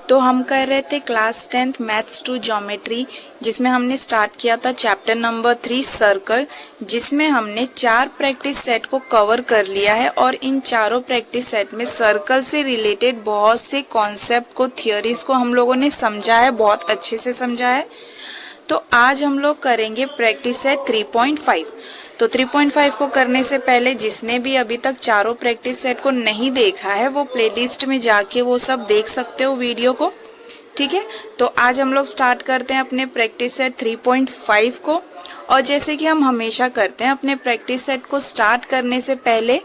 तो हम कर रहे थे क्लास 10th मैथ्स 2 ज्योमेट्री, जिसमें हमने स्टार्ट किया था चैप्टर नंबर 3 सर्कल, जिसमें हमने 4 प्रैक्टिस सेट को कवर कर लिया है। और इन चारों प्रैक्टिस सेट में सर्कल से रिलेटेड बहुत से कॉन्सेप्ट को, थियोरीज को हम लोगों ने समझा है, बहुत अच्छे से समझा है। तो आज हम लोग करेंगे प्रैक्टिस सेट 3.5। तो 3.5 को करने से पहले जिसने भी अभी तक चारों प्रैक्टिस सेट को नहीं देखा है वो प्लेलिस्ट में जाके वो सब देख सकते हो वीडियो को, ठीक है। तो आज हम लोग स्टार्ट करते हैं अपने प्रैक्टिस सेट 3.5 को। और जैसे कि हम हमेशा करते हैं, अपने प्रैक्टिस सेट को स्टार्ट करने से पहले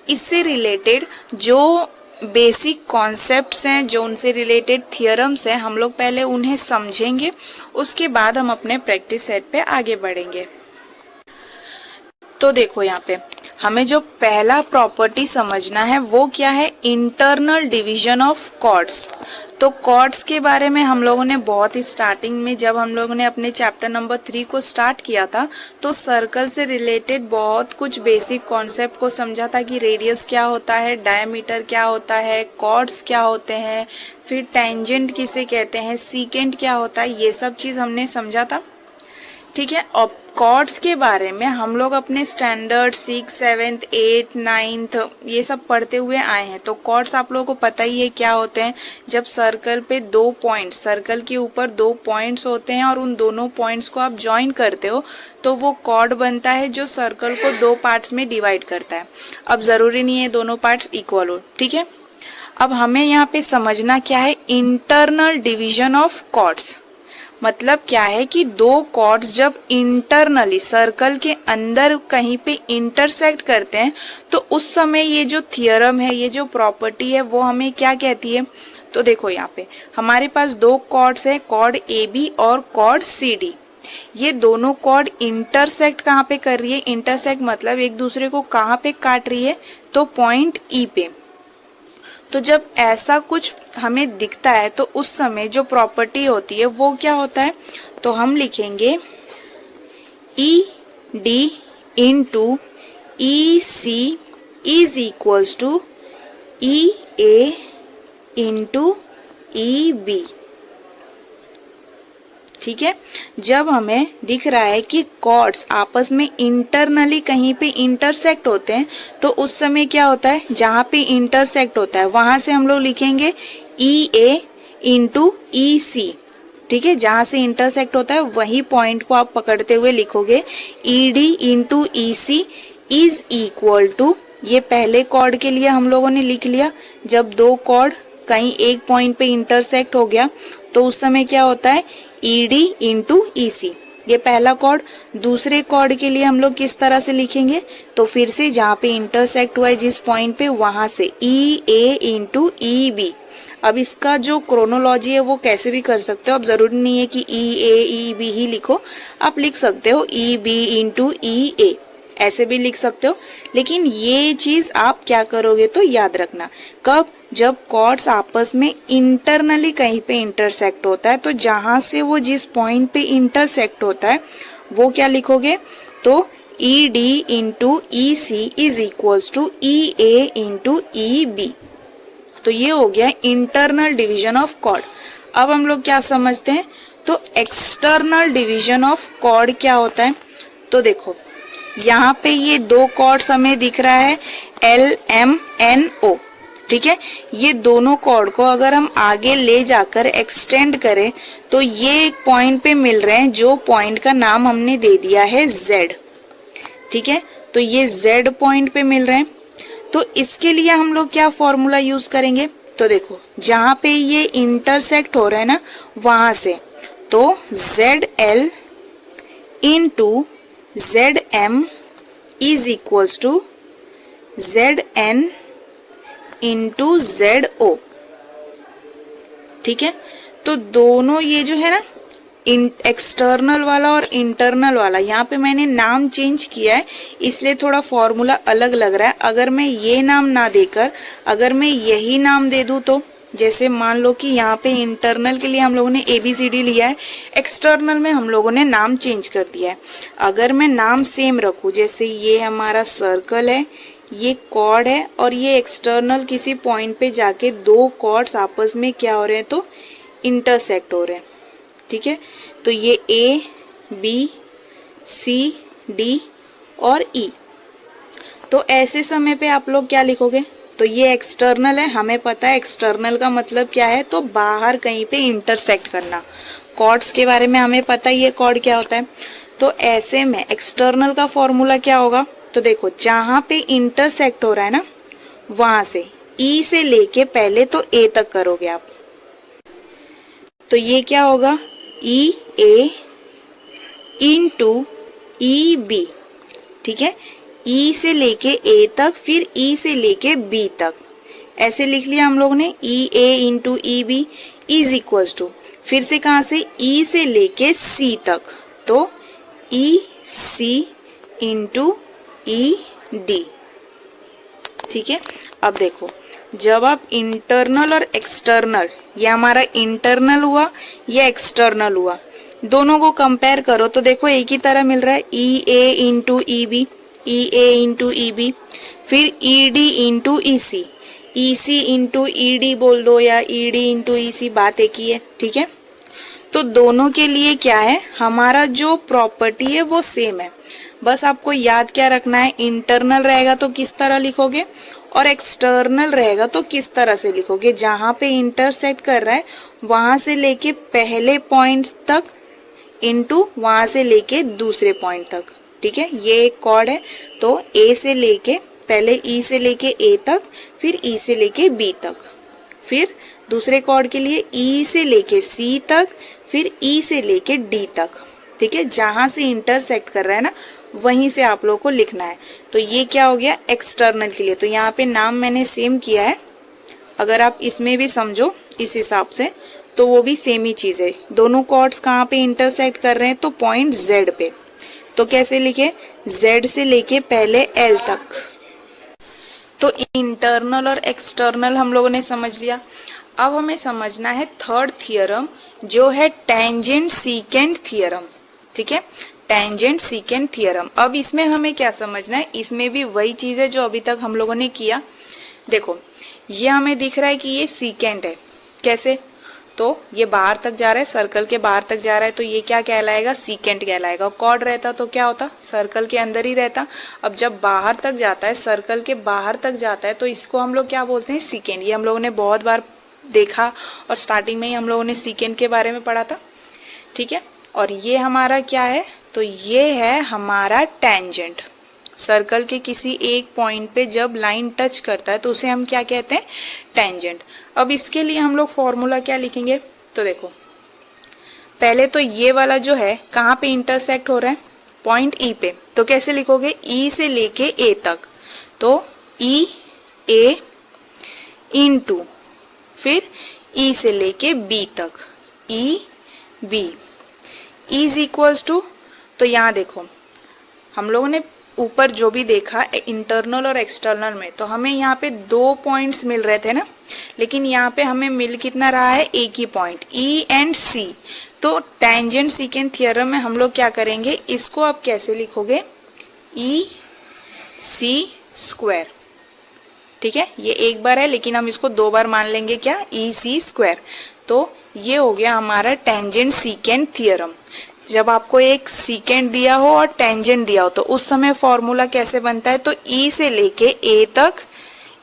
इससे रिलेटेड जो बेसिक कॉन्सेप्ट्स हैं, जो उनसे रिलेटेड थियरम्स हैं, हम लोग पहले उन्हें समझेंगे, उसके बाद हम अपने प्रैक्टिस सेट पे आगे बढ़ेंगे। तो देखो यहाँ पे हमें जो पहला प्रॉपर्टी समझना है वो क्या है, इंटरनल डिवीजन ऑफ कॉर्ड्स। तो कॉर्ड्स के बारे में हम लोगों ने बहुत ही स्टार्टिंग में, जब हम लोगों ने अपने चैप्टर नंबर 3 को स्टार्ट किया था, तो सर्कल से रिलेटेड बहुत कुछ बेसिक कॉन्सेप्ट को समझा था कि रेडियस क्या होता है, डायमीटर क्या होता है, कॉर्ड्स क्या होते हैं, फिर टेंजेंट किसे कहते हैं, सीकेंट क्या होता है, ये सब चीज़ हमने समझा था, ठीक है। और कॉर्ड्स के बारे में हम लोग अपने स्टैंडर्ड 6, 7, 8, 9 ये सब पढ़ते हुए आए हैं। तो कॉर्ड्स आप लोगों को पता ही है क्या होते हैं। जब सर्कल पे 2 पॉइंट, सर्कल के ऊपर 2 पॉइंट्स होते हैं और उन दोनों पॉइंट्स को आप ज्वाइन करते हो तो वो कॉर्ड बनता है जो सर्कल को 2 पार्ट्स में डिवाइड करता है। अब जरूरी नहीं है दोनों पार्ट्स इक्वल हो, ठीक है। अब हमें यहाँ पे समझना क्या है, इंटरनल डिवीजन ऑफ कॉर्ड्स। मतलब क्या है कि 2 कॉर्ड्स जब इंटरनली सर्कल के अंदर कहीं पे इंटरसेक्ट करते हैं तो उस समय ये जो थियरम है, ये जो प्रॉपर्टी है, वो हमें क्या कहती है। तो देखो यहाँ पे हमारे पास 2 कॉर्ड्स है, कॉर्ड AB और कॉर्ड CD। ये दोनों कॉर्ड इंटरसेक्ट कहाँ पे कर रही है, इंटरसेक्ट मतलब एक दूसरे को कहाँ पे काट रही है, तो पॉइंट E पे। तो जब ऐसा कुछ हमें दिखता है तो उस समय जो प्रॉपर्टी होती है वो क्या होता है, तो हम लिखेंगे ED into EC is equals to EA into EB, ठीक है। जब हमें दिख रहा है कि कॉर्ड्स आपस में इंटरनली कहीं पे इंटरसेक्ट होते हैं तो उस समय क्या होता है, जहां पे इंटरसेक्ट होता है वहां से हम लोग लिखेंगे EA इंटू EC, ठीक है। जहां से इंटरसेक्ट होता है वही पॉइंट को आप पकड़ते हुए लिखोगे ED into EC is equal to, ये पहले कॉर्ड के लिए हम लोगों ने लिख लिया। जब 2 कॉर्ड कहीं एक पॉइंट पे इंटरसेक्ट हो गया तो उस समय क्या होता है, ED इंटू EC, ये पहला कॉर्ड। दूसरे कॉर्ड के लिए हम लोग किस तरह से लिखेंगे, तो फिर से जहाँ पे इंटरसेक्ट हुआ है जिस पॉइंट पे, वहां से EA इंटू EB। अब इसका जो क्रोनोलॉजी है वो कैसे भी कर सकते हो, अब जरूरी नहीं है कि EA EB ही लिखो, आप लिख सकते हो EB इंटू EA, ऐसे भी लिख सकते हो। लेकिन ये चीज आप क्या करोगे तो याद रखना, कब, जब कॉर्ड्स आपस में इंटरनली कहीं पे इंटरसेक्ट होता है, तो जहां से वो जिस पॉइंट पे इंटरसेक्ट होता है वो क्या लिखोगे, तो ED into EC is equals to EA into EB। तो ये हो गया इंटरनल डिवीजन ऑफ कॉर्ड। अब हम लोग क्या समझते हैं, तो एक्सटर्नल डिवीजन ऑफ कॉर्ड क्या होता है। तो देखो यहाँ पे ये 2 कॉर्ड्स हमें दिख रहा है LMNO, ठीक है। ये दोनों कॉर्ड को अगर हम आगे ले जाकर एक्सटेंड करें तो ये एक पॉइंट पे मिल रहे हैं, जो पॉइंट का नाम हमने दे दिया है Z, ठीक है। तो ये Z पॉइंट पे मिल रहे हैं। तो इसके लिए हम लोग क्या फॉर्मूला यूज करेंगे, तो देखो जहाँ पे ये इंटरसेक्ट हो रहा है ना वहां से, तो ZL into ZM is equals to ZN into ZO, ठीक है। तो दोनों ये जो है ना, एक्सटर्नल वाला और इंटरनल वाला, यहाँ पे मैंने नाम चेंज किया है इसलिए थोड़ा फॉर्मूला अलग लग रहा है। अगर मैं ये नाम ना देकर अगर मैं यही नाम दे दूं, तो जैसे मान लो कि यहाँ पे इंटरनल के लिए हम लोगों ने ABCD लिया है, एक्सटर्नल में हम लोगों ने नाम चेंज कर दिया है। अगर मैं नाम सेम रखूं, जैसे ये हमारा सर्कल है, ये कॉर्ड है और ये एक्सटर्नल किसी पॉइंट पे जाके दो कॉर्ड्स आपस में क्या हो रहे हैं, तो इंटरसेक्ट हो रहे हैं। ठीक है, तो ये ए बी सी डी और ई। तो ऐसे समय पे आप लोग क्या लिखोगे, तो ये एक्सटर्नल है, हमें पता है एक्सटर्नल का मतलब क्या है, तो बाहर कहीं पे इंटरसेक्ट करना। कॉर्ड्स के बारे में हमें पता ही है कॉर्ड क्या होता है। तो ऐसे में एक्सटर्नल का फॉर्मूला क्या होगा, तो देखो जहां पे इंटरसेक्ट हो रहा है ना, वहां से ई से लेके पहले तो ए तक करोगे आप, तो ये क्या होगा, ई ए इंटू ई बी। ठीक है, ई से लेके ए तक, फिर ई से लेके बी तक, ऐसे लिख लिया हम लोग ने, E A into E B is equals to, फिर से कहां से, ई से लेके सी तक, तो ई सी इंटू ई डी। ठीक है, अब देखो जब आप इंटरनल और एक्सटर्नल, ये हमारा इंटरनल हुआ, ये एक्सटर्नल हुआ, दोनों को कंपेयर करो तो देखो एक ही तरह मिल रहा है, ई A into E B, E A into E B, फिर ई डी इंटू ई सी, ई सी इंटू ई डी बोल दो या ई डी इंटू ई सी, बात एक ही है। ठीक है, तो दोनों के लिए क्या है, हमारा जो प्रॉपर्टी है वो सेम है। बस आपको याद क्या रखना है, इंटरनल रहेगा तो किस तरह लिखोगे और एक्सटर्नल रहेगा तो किस तरह से लिखोगे। जहां पे इंटरसेक्ट कर रहा है वहां से लेके पहले पॉइंट तक इंटू वहां से लेके दूसरे पॉइंट तक। ठीक है, ये एक कॉर्ड है, तो ए से लेके पहले ई से लेके ए तक, फिर ई से लेके बी तक, फिर दूसरे कॉर्ड के लिए ई से लेके सी तक, फिर ई से लेके डी तक। ठीक है, जहां से इंटरसेक्ट कर रहा है ना वहीं से आप लोगों को लिखना है। तो ये क्या हो गया एक्सटर्नल के लिए, तो यहाँ पे नाम मैंने सेम किया है, अगर आप इसमें भी समझो इस हिसाब से तो वो भी सेम ही चीज है। दोनों कॉर्ड्स कहाँ पे इंटरसेक्ट कर रहे हैं, तो पॉइंट Z पे। तो कैसे लिखे, Z से लेके पहले L तक। तो इंटरनल और एक्सटर्नल हम लोगों ने समझ लिया। अब हमें समझना है थर्ड थियरम, जो है टेंजेंट सीकेंट थियरम। ठीक है, टेंजेंट सीकेंट थियरम। अब इसमें हमें क्या समझना है, इसमें भी वही चीज है जो अभी तक हम लोगों ने किया। देखो ये हमें दिख रहा है कि ये सीकेंट है, कैसे, तो ये बाहर तक जा रहा है, सर्कल के बाहर तक जा रहा है, तो ये क्या कहलाएगा, सीकेंट कहलाएगा। कॉर्ड रहता तो क्या होता, सर्कल के अंदर ही रहता। अब जब बाहर तक जाता है, सर्कल के बाहर तक जाता है, तो इसको हम लोग क्या बोलते हैं, सीकेंट। ये हम लोगों ने बहुत बार देखा और स्टार्टिंग में ही हम लोगों ने सीकेंट के बारे में पढ़ा था। ठीक है, और ये हमारा क्या है, तो ये है हमारा टेंजेंट। सर्कल के किसी एक पॉइंट पे जब लाइन टच करता है तो उसे हम क्या कहते हैं, टेंजेंट। अब इसके लिए हम लोग फॉर्मूला क्या लिखेंगे, तो देखो पहले तो ये वाला जो है कहाँ पे इंटरसेक्ट हो रहा है, पॉइंट ई पे, तो कैसे लिखोगे, ई से लेके ए तक, तो ई ए इंटू फिर ई से लेके बी तक, E B is equals to, तो यहाँ देखो हम लोगों ने ऊपर जो भी देखा इंटरनल और एक्सटर्नल में, तो हमें यहाँ पे दो पॉइंट्स मिल रहे थे ना, लेकिन यहाँ पे हमें मिल कितना रहा है, एक ही पॉइंट, ई एंड सी। तो टेंजेंट सीकेंट थ्योरम में हम लोग क्या करेंगे, इसको आप कैसे लिखोगे, ई सी स्क्वायर। ठीक है, ये एक बार है लेकिन हम इसको दो बार मान लेंगे, क्या, ई सी स्क्वायर। तो ये हो गया हमारा टेंजेंट सीकेंट थ्योरम। जब आपको एक सीकेंट दिया हो और टेंजेंट दिया हो तो उस समय फॉर्मूला कैसे बनता है, तो ई से लेके ए तक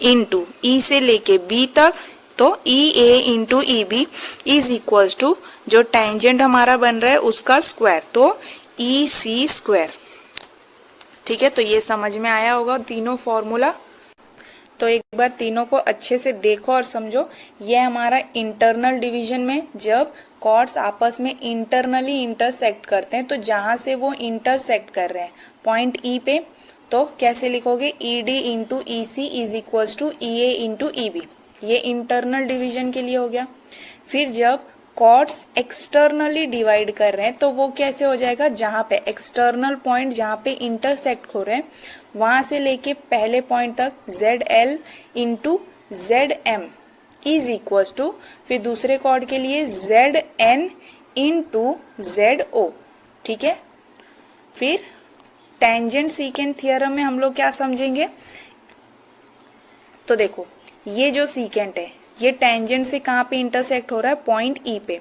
इंटू ई से लेके बी तक, तो E A into E B is equals to जो टेंजेंट हमारा बन रहा है उसका स्क्वायर, तो ई सी स्क्वायर। ठीक है, तो ये समझ में आया होगा तीनों फॉर्मूला। तो एक बार तीनों को अच्छे से देखो और समझो। ये हमारा इंटरनल डिवीजन में जब कॉर्ड्स आपस में इंटरनली इंटरसेक्ट करते हैं, तो जहां से वो इंटरसेक्ट कर रहे हैं पॉइंट ई पे, तो कैसे लिखोगे, E D into E C is equals to E A into E B. ये इंटरनल डिवीजन के लिए हो गया। फिर जब कॉर्ड्स एक्सटर्नली डिवाइड कर रहे हैं तो वो कैसे हो जाएगा, जहां पे एक्सटर्नल पॉइंट जहां पे इंटरसेक्ट हो रहे हैं वहां से लेके पहले पॉइंट तक Z L into Z M is equals to, फिर दूसरे कॉर्ड के लिए Z N into Z O. ठीक है, फिर टेंजेंट सीकेंट थ्योरम में हम लोग क्या समझेंगे, तो देखो ये जो सीकेंट है ये टेंजेंट से कहाँ पे इंटरसेक्ट हो रहा है, पॉइंट ई पे।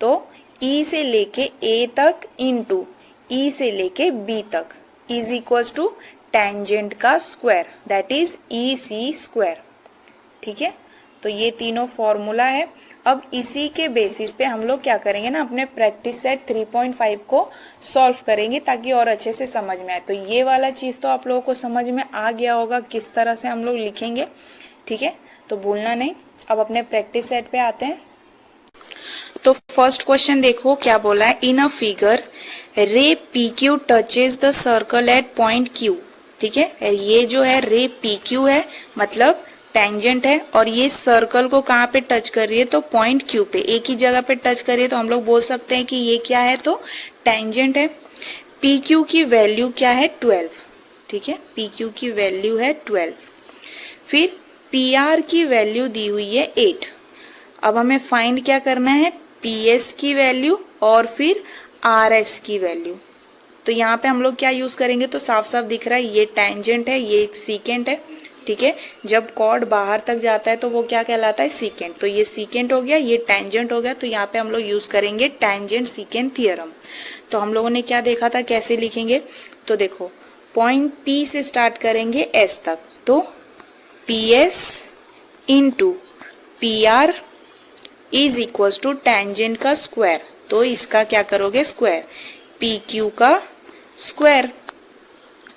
तो ई से लेके ए तक इंटू ई से लेके बी तक इज इक्वल्स टू टेंजेंट का square, that is E C square. ठीक है, तो ये तीनों फॉर्मूला है। अब इसी के बेसिस पे हम लोग क्या करेंगे ना, अपने प्रैक्टिस सेट 3.5 को सॉल्व करेंगे ताकि और अच्छे से समझ में आए। तो ये वाला चीज़ तो आप लोगों को समझ में आ गया होगा किस तरह से हम लोग लिखेंगे। ठीक है, तो भूलना नहीं। अब अपने प्रैक्टिस सेट पे आते हैं। तो फर्स्ट क्वेश्चन देखो क्या बोला है, इन अ फिगर रे P Q touches the circle eight point Q. ठीक है, ये जो है रे पी क्यू है मतलब टेंजेंट है, और ये सर्कल को कहाँ पे टच कर रही है, तो पॉइंट क्यू पे एक ही जगह पे टच कर रही है। तो हम लोग बोल सकते हैं कि ये क्या है, तो टेंजेंट है। पी क्यू की वैल्यू क्या है, 12। ठीक है, पी क्यू की वैल्यू है 12। फिर पी आर की वैल्यू दी हुई है 8। अब हमें फाइंड क्या करना है, पी एस की वैल्यू और फिर आर एस की वैल्यू। तो यहाँ पे हम लोग क्या यूज करेंगे, तो साफ साफ दिख रहा है ये टेंजेंट है, ये एक सीकेंट है। ठीक है, जब कॉर्ड बाहर तक जाता है तो वो क्या कहलाता है, सीकेंट। तो ये सीकेंट हो गया, ये टेंजेंट हो गया। तो यहाँ पे हम लोग यूज करेंगे टेंजेंट सीकेंट थ्योरम। तो हम लोगों ने क्या देखा था, कैसे लिखेंगे, तो देखो पॉइंट पी से स्टार्ट करेंगे एस तक, तो P S into P R is equal to tangent का स्क्वायर। तो इसका क्या करोगे, स्क्वायर, पी क्यू का स्क्वायर।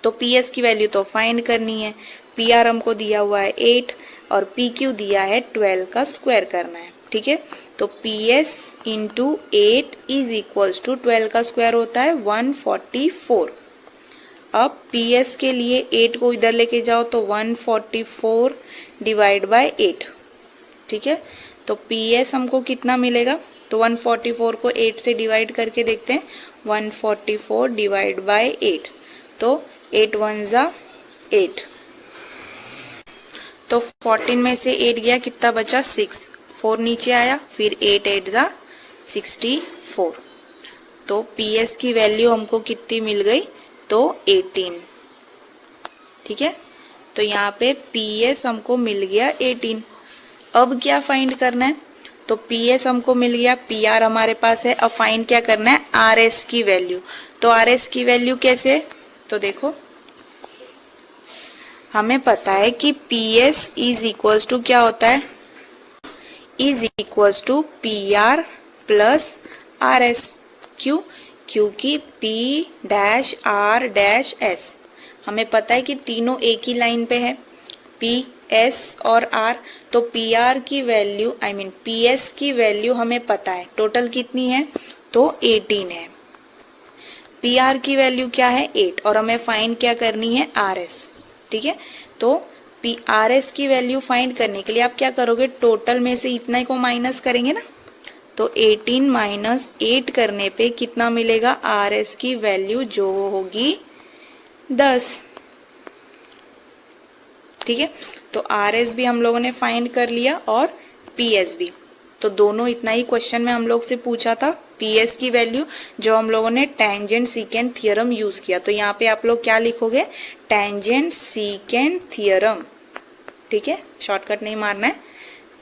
तो पी एस की वैल्यू तो फाइंड करनी है, पी आर हमको दिया हुआ है 8 और पी क्यू दिया है 12 का स्क्वायर करना है। ठीक है, तो P S into 8 is equals to 12 का स्क्वायर होता है 144। अब पी एस के लिए 8 को इधर लेके जाओ तो 144 डिवाइड बाय 8। ठीक है, तो पी एस हमको कितना मिलेगा, तो 144 को 8 से डिवाइड करके देखते हैं, 144 डिवाइड बाय 8, तो 8 1 जा 8। तो 14 में से 8 गया, कितना बचा, 6, 4 नीचे आया, फिर 8 8 जा 64। तो पी एस की वैल्यू हमको कितनी मिल गई, तो 18। ठीक है, तो यहाँ पे पी एस हमको मिल गया 18। अब क्या फाइंड करना है, तो पी एस हमको मिल गया, पी आर हमारे पास है। अब फाइंड क्या करना है, आर एस की वैल्यू। तो आर एस की वैल्यू कैसे, तो देखो हमें पता है कि P S is equals to क्या होता है, is equals to P R plus R S. क्यों, क्योंकि P dash R dash S हमें पता है कि तीनों एक ही लाइन पे है, पी एस और आर। तो पी आर की वैल्यू पी एस की वैल्यू हमें पता है, टोटल कितनी है, तो 18 है। पी आर की वैल्यू क्या है, 8, और हमें फाइंड क्या करनी है, आर एस। ठीक है, तो पी आर एस की वैल्यू फाइंड करने के लिए आप क्या करोगे, टोटल में से इतना को माइनस करेंगे ना, तो 18 माइनस 8 करने पे कितना मिलेगा, आर एस की वैल्यू जो होगी 10। ठीक है, तो आर एस भी हम लोगों ने फाइंड कर लिया और पी एस भी। तो दोनों इतना ही क्वेश्चन में हम लोग से पूछा था, पी एस की वैल्यू जो हम लोगों ने टेंजेंट सीकेंट थ्योरम यूज किया। तो यहाँ पे आप लोग क्या लिखोगे, टेंजेंट सीकेंट थ्योरम। ठीक है, शॉर्टकट नहीं मारना है,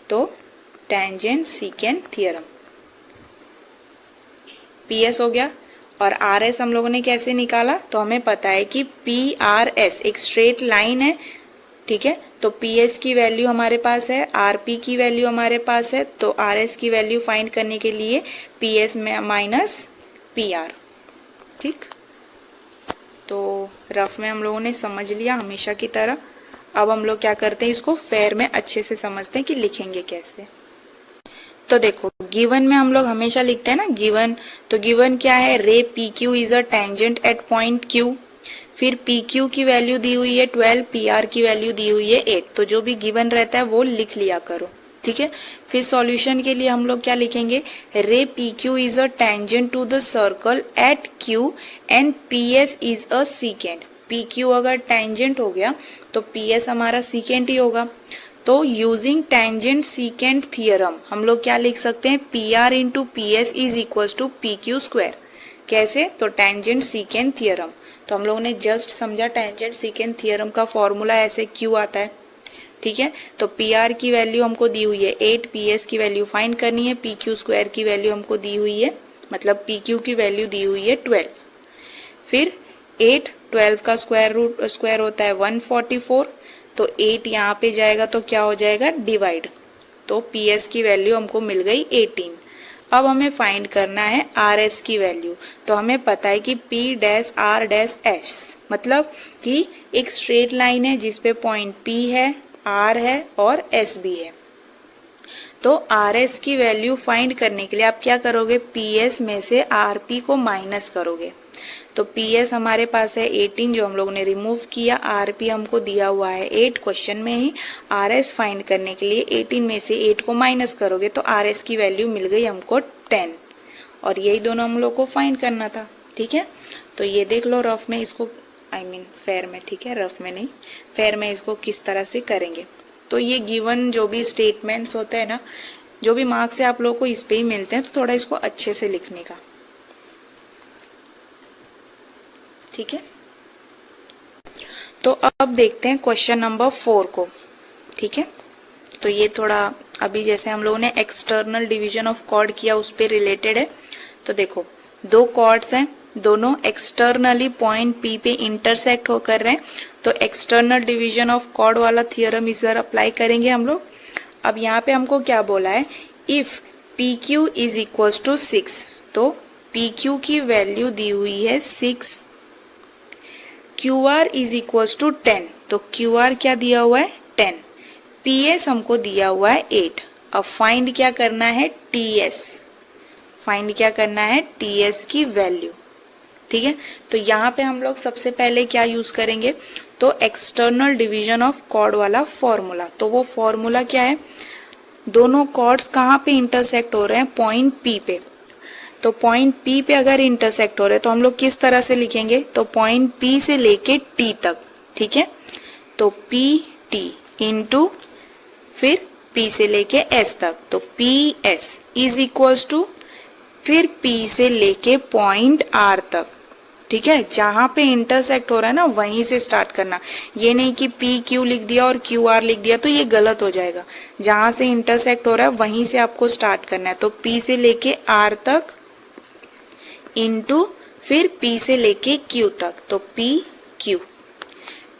तो tangent secant theorem P S हो गया। और आर एस हम लोगों ने कैसे निकाला, तो हमें पता है कि पी आर एस एक स्ट्रेट लाइन है। ठीक है, तो पी एस की वैल्यू हमारे पास है, आर पी की वैल्यू हमारे पास है, तो आर एस की वैल्यू फाइंड करने के लिए पी एस में माइनस पी आर। ठीक, तो रफ में हम लोगों ने समझ लिया हमेशा की तरह। अब हम लोग क्या करते हैं, इसको फेयर में अच्छे से समझते हैं कि लिखेंगे कैसे। तो देखो गिवन में हम लोग हमेशा लिखते हैं ना गिवन, तो गिवन क्या है, रे P Q is a tangent at point Q. फिर पी क्यू की वैल्यू दी हुई है 12, पी आर की वैल्यू दी हुई है 8। तो जो भी गिवन रहता है वो लिख लिया करो। ठीक है, फिर सॉल्यूशन के लिए हम लोग क्या लिखेंगे, ray P Q is a tangent to the circle at Q and P S is a secant. P Q अगर टेंजेंट हो गया तो पी एस हमारा सीकेंट ही होगा। तो यूजिंग टेंजेंट सीकेंट थ्योरम हम लोग क्या लिख सकते हैं, P R into P S is equal to P Q square. कैसे, तो टेंजेंट सीकेंट थ्योरम। तो हम लोगों ने जस्ट समझा टेंजेंट सीकेंट थ्योरम का फॉर्मूला ऐसे क्यू आता है, ठीक है। तो पी आर की वैल्यू हमको दी हुई है 8, पी एस की वैल्यू फाइंड करनी है, पी क्यू स्क्वायर की वैल्यू हमको दी हुई है, मतलब पी क्यू की वैल्यू दी हुई है 12। फिर 8, 12 का स्क्वायर होता है 144, तो 8 यहाँ पे जाएगा तो क्या हो जाएगा डिवाइड, तो पी एस की वैल्यू हमको मिल गई 18। अब हमें फाइंड करना है आर एस की वैल्यू। तो हमें पता है कि P dash R dash S, मतलब कि एक स्ट्रेट लाइन है जिसपे पॉइंट पी है, आर है और एस भी है। तो आर एस की वैल्यू फाइंड करने के लिए आप क्या करोगे, पी एस में से आर पी को माइनस करोगे। तो पी एस हमारे पास है 18 जो हम लोग ने रिमूव किया, आर पी हमको दिया हुआ है 8 क्वेश्चन में ही। आर एस फाइंड करने के लिए 18 में से 8 को माइनस करोगे तो आर एस की वैल्यू मिल गई हमको 10, और यही दोनों हम लोग को फाइंड करना था। ठीक है, तो ये देख लो रफ में इसको, फेयर में, ठीक है, रफ में नहीं, फेयर में इसको किस तरह से करेंगे। तो ये गिवन जो भी स्टेटमेंट्स होते हैं ना, जो भी मार्क्स है आप लोगों को इस पे ही मिलते हैं, तो थोड़ा इसको अच्छे से लिखने का। ठीक है, तो अब देखते हैं क्वेश्चन नंबर 4 को। ठीक है, तो ये थोड़ा अभी जैसे हम लोगों ने एक्सटर्नल डिवीजन ऑफ कॉर्ड किया उस पे रिलेटेड है। तो देखो, दो कॉर्ड्स हैं, दोनों एक्सटर्नली पॉइंट पी पे इंटरसेक्ट होकर रहे हैं, तो एक्सटर्नल डिवीजन ऑफ कॉर्ड वाला थियरम इधर अप्लाई करेंगे हम लोग। अब यहाँ पे हमको क्या बोला है, if P Q is equal to 6, तो पी क्यू की वैल्यू दी हुई है 6, Q R is equal to 10, तो क्यू आर क्या दिया हुआ है 10, पी एस हमको दिया हुआ है 8। अब फाइंड क्या करना है, टी एस, फाइंड क्या करना है, टी एस की वैल्यू। ठीक है, तो यहाँ पे हम लोग सबसे पहले क्या यूज करेंगे, तो एक्सटर्नल डिवीजन ऑफ कॉर्ड वाला फॉर्मूला। तो वो फॉर्मूला क्या है, दोनों कॉर्ड्स कहाँ पे इंटरसेक्ट हो रहे हैं, पॉइंट पी पे। तो पॉइंट पी पे अगर इंटरसेक्ट हो रहे हैं तो हम लोग किस तरह से लिखेंगे, तो पॉइंट पी से लेके टी तक। ठीक है, तो पी टी इंटू फिर P से लेके S तक, तो P S is equals to फिर P से लेके पॉइंट R तक। ठीक है, जहां पे इंटरसेक्ट हो रहा है ना वहीं से स्टार्ट करना, ये नहीं कि पी क्यू लिख दिया और क्यू आर लिख दिया, तो ये गलत हो जाएगा। जहां से इंटरसेक्ट हो रहा है वहीं से आपको स्टार्ट करना है। तो P से लेके R तक इंटू फिर P से लेके Q तक, तो पी क्यू।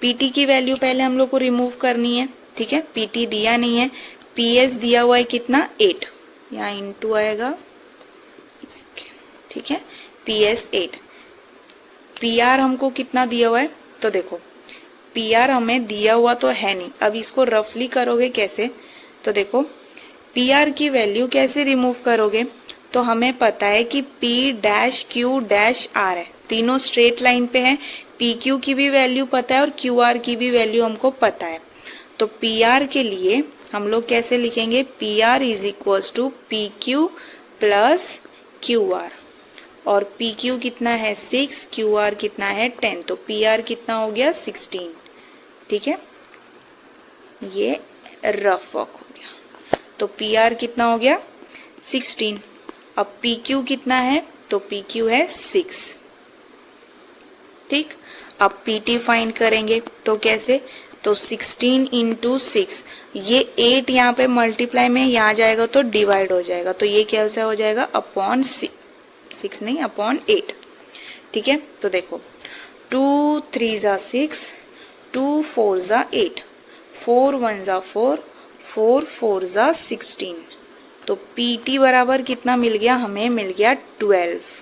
PT की वैल्यू पहले हम लोग को रिमूव करनी है। ठीक है, PT दिया नहीं है, PS दिया हुआ है कितना 8, यहाँ इंटू आएगा। ठीक है, PS 8, PR हमको कितना दिया हुआ है, तो देखो PR हमें दिया हुआ तो है नहीं। अब इसको रफली करोगे कैसे, तो देखो PR की वैल्यू कैसे रिमूव करोगे, तो हमें पता है कि P dash Q dash R है, तीनों स्ट्रेट लाइन पे है। PQ की भी वैल्यू पता है और QR की भी वैल्यू हमको पता है। तो PR के लिए हम लोग कैसे लिखेंगे, PR is equals to PQ plus QR, और PQ कितना है 6, QR कितना है 10, तो PR कितना हो गया 16। ठीक है, ये रफ वर्क हो गया, तो PR कितना हो गया 16। अब PQ कितना है, तो PQ है 6। ठीक, अब PT फाइंड करेंगे, तो कैसे, तो 16 इंटू 6, ये 8 यहाँ पे मल्टीप्लाई में यहाँ जाएगा तो डिवाइड हो जाएगा, तो ये कैसे हो जाएगा अपॉन 6 नहीं अपॉन 8। ठीक है, तो देखो 2 3 जा 6, 2 4 जा 8, 4 1 जा 4, 4 4 जा 16, तो PT बराबर कितना मिल गया, हमें मिल गया 12।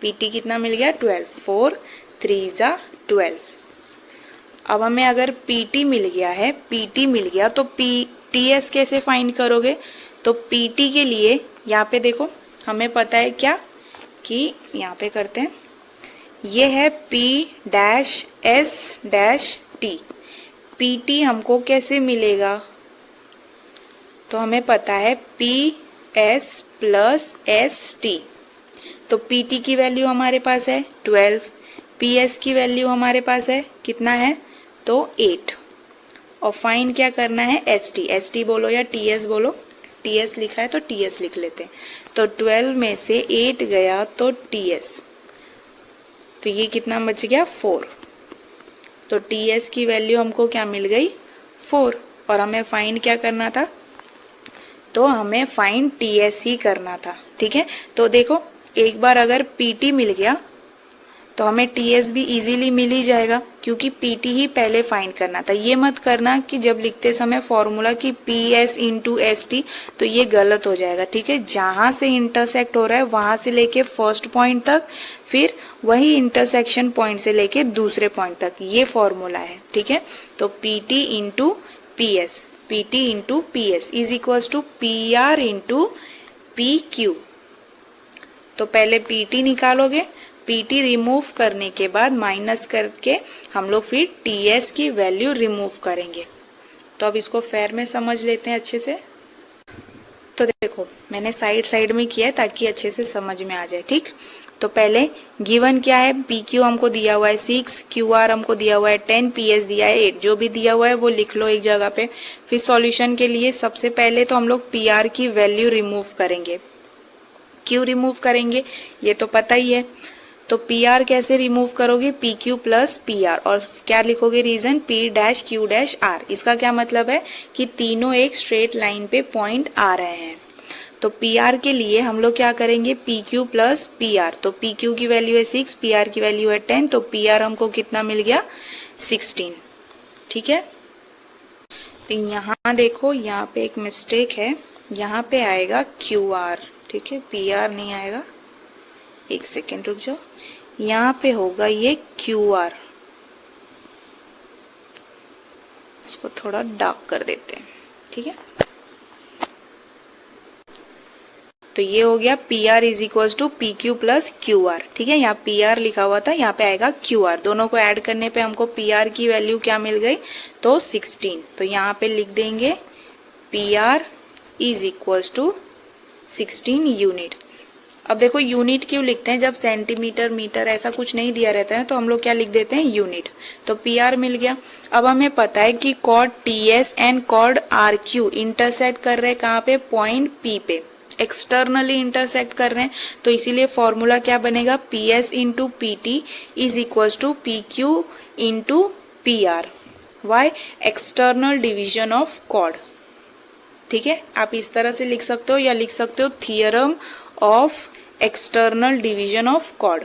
PT कितना मिल गया 12, 4 3 जा 12। अब हमें अगर PT मिल गया है, PT मिल गया, तो TS कैसे फाइंड करोगे, तो PT के लिए यहाँ पे देखो हमें पता है क्या, कि यहाँ पे करते हैं, ये है P dash S dash T। PT हमको कैसे मिलेगा, तो हमें पता है PS प्लस ST, तो PT की वैल्यू हमारे पास है 12, PS की वैल्यू हमारे पास है कितना है, तो 8, और फाइंड क्या करना है ST बोलो या TS बोलो, TS लिखा है तो TS लिख लेते हैं। तो 12 में से 8 गया तो TS, तो ये कितना बच गया 4, तो ts की वैल्यू हमको क्या मिल गई 4, और हमें फाइंड क्या करना था, तो हमें फाइंड ts ही करना था। ठीक है, तो देखो एक बार अगर pt मिल गया तो हमें ts भी इजीली मिल ही जाएगा, क्योंकि pt ही पहले फाइंड करना था। ये मत करना कि जब लिखते समय फॉर्मूला कि ps इंटू एस टी, तो ये गलत हो जाएगा। ठीक है, जहां से इंटरसेक्ट हो रहा है वहां से लेके फर्स्ट पॉइंट तक, फिर वही इंटरसेक्शन पॉइंट से लेके दूसरे पॉइंट तक, ये फॉर्मूला है। ठीक है, तो pt into ps, pt into ps is equals to pr into pq। तो पहले pt निकालोगे, pt रिमूव करने के बाद माइनस करके हम लोग फिर ts की वैल्यू रिमूव करेंगे। तो अब इसको फेयर में समझ लेते हैं अच्छे से। तो देखो मैंने साइड साइड में किया है ताकि अच्छे से समझ में आ जाए। ठीक, तो पहले गिवन क्या है, pq हमको दिया हुआ है 6, qr हमको दिया हुआ है 10, ps दिया है 8। जो भी दिया हुआ है वो लिख लो एक जगह पे। फिर सॉल्यूशन के लिए सबसे पहले तो हम लोग pr की वैल्यू रिमूव करेंगे। क्यों रिमूव करेंगे ये तो पता ही है। तो pr कैसे रिमूव करोगे, pq प्लस pr, और क्या लिखोगे reason, p dash q dash r। इसका क्या मतलब है कि तीनों एक स्ट्रेट लाइन पे पॉइंट आ रहे हैं। तो pr के लिए हम लोग क्या करेंगे, pq प्लस pr। तो pq की वैल्यू है 6, pr की वैल्यू है 10, तो pr हमको कितना मिल गया 16। ठीक है, तो यहाँ देखो यहाँ पे एक मिस्टेक है, यहाँ पे आएगा qr। ठीक है, pr नहीं आएगा, एक सेकेंड रुक जाओ, यहाँ पे होगा ये qr। इसको थोड़ा डार्क कर देते हैं। ठीक है, तो ये हो गया pr is equals to pq plus qr। ठीक है, यहाँ pr लिखा हुआ था, यहाँ पे आएगा qr। दोनों को ऐड करने पे हमको pr की वैल्यू क्या मिल गई, तो 16। तो यहाँ पे लिख देंगे pr is equals to 16 unit. अब देखो यूनिट क्यों लिखते हैं, जब सेंटीमीटर मीटर ऐसा कुछ नहीं दिया रहता है तो हम लोग क्या लिख देते हैं, यूनिट। तो pr मिल गया। अब हमें पता है कि chord ts and chord rq intersect कर रहे हैं कहाँ पे, पॉइंट p पे, एक्सटर्नली इंटरसेक्ट कर रहे हैं। तो इसीलिए फॉर्मूला क्या बनेगा, ps into P T is equals to P Q into P R. Why, external division of chord. ठीक है, आप इस तरह से लिख सकते हो या लिख सकते हो theorem of external division of chord.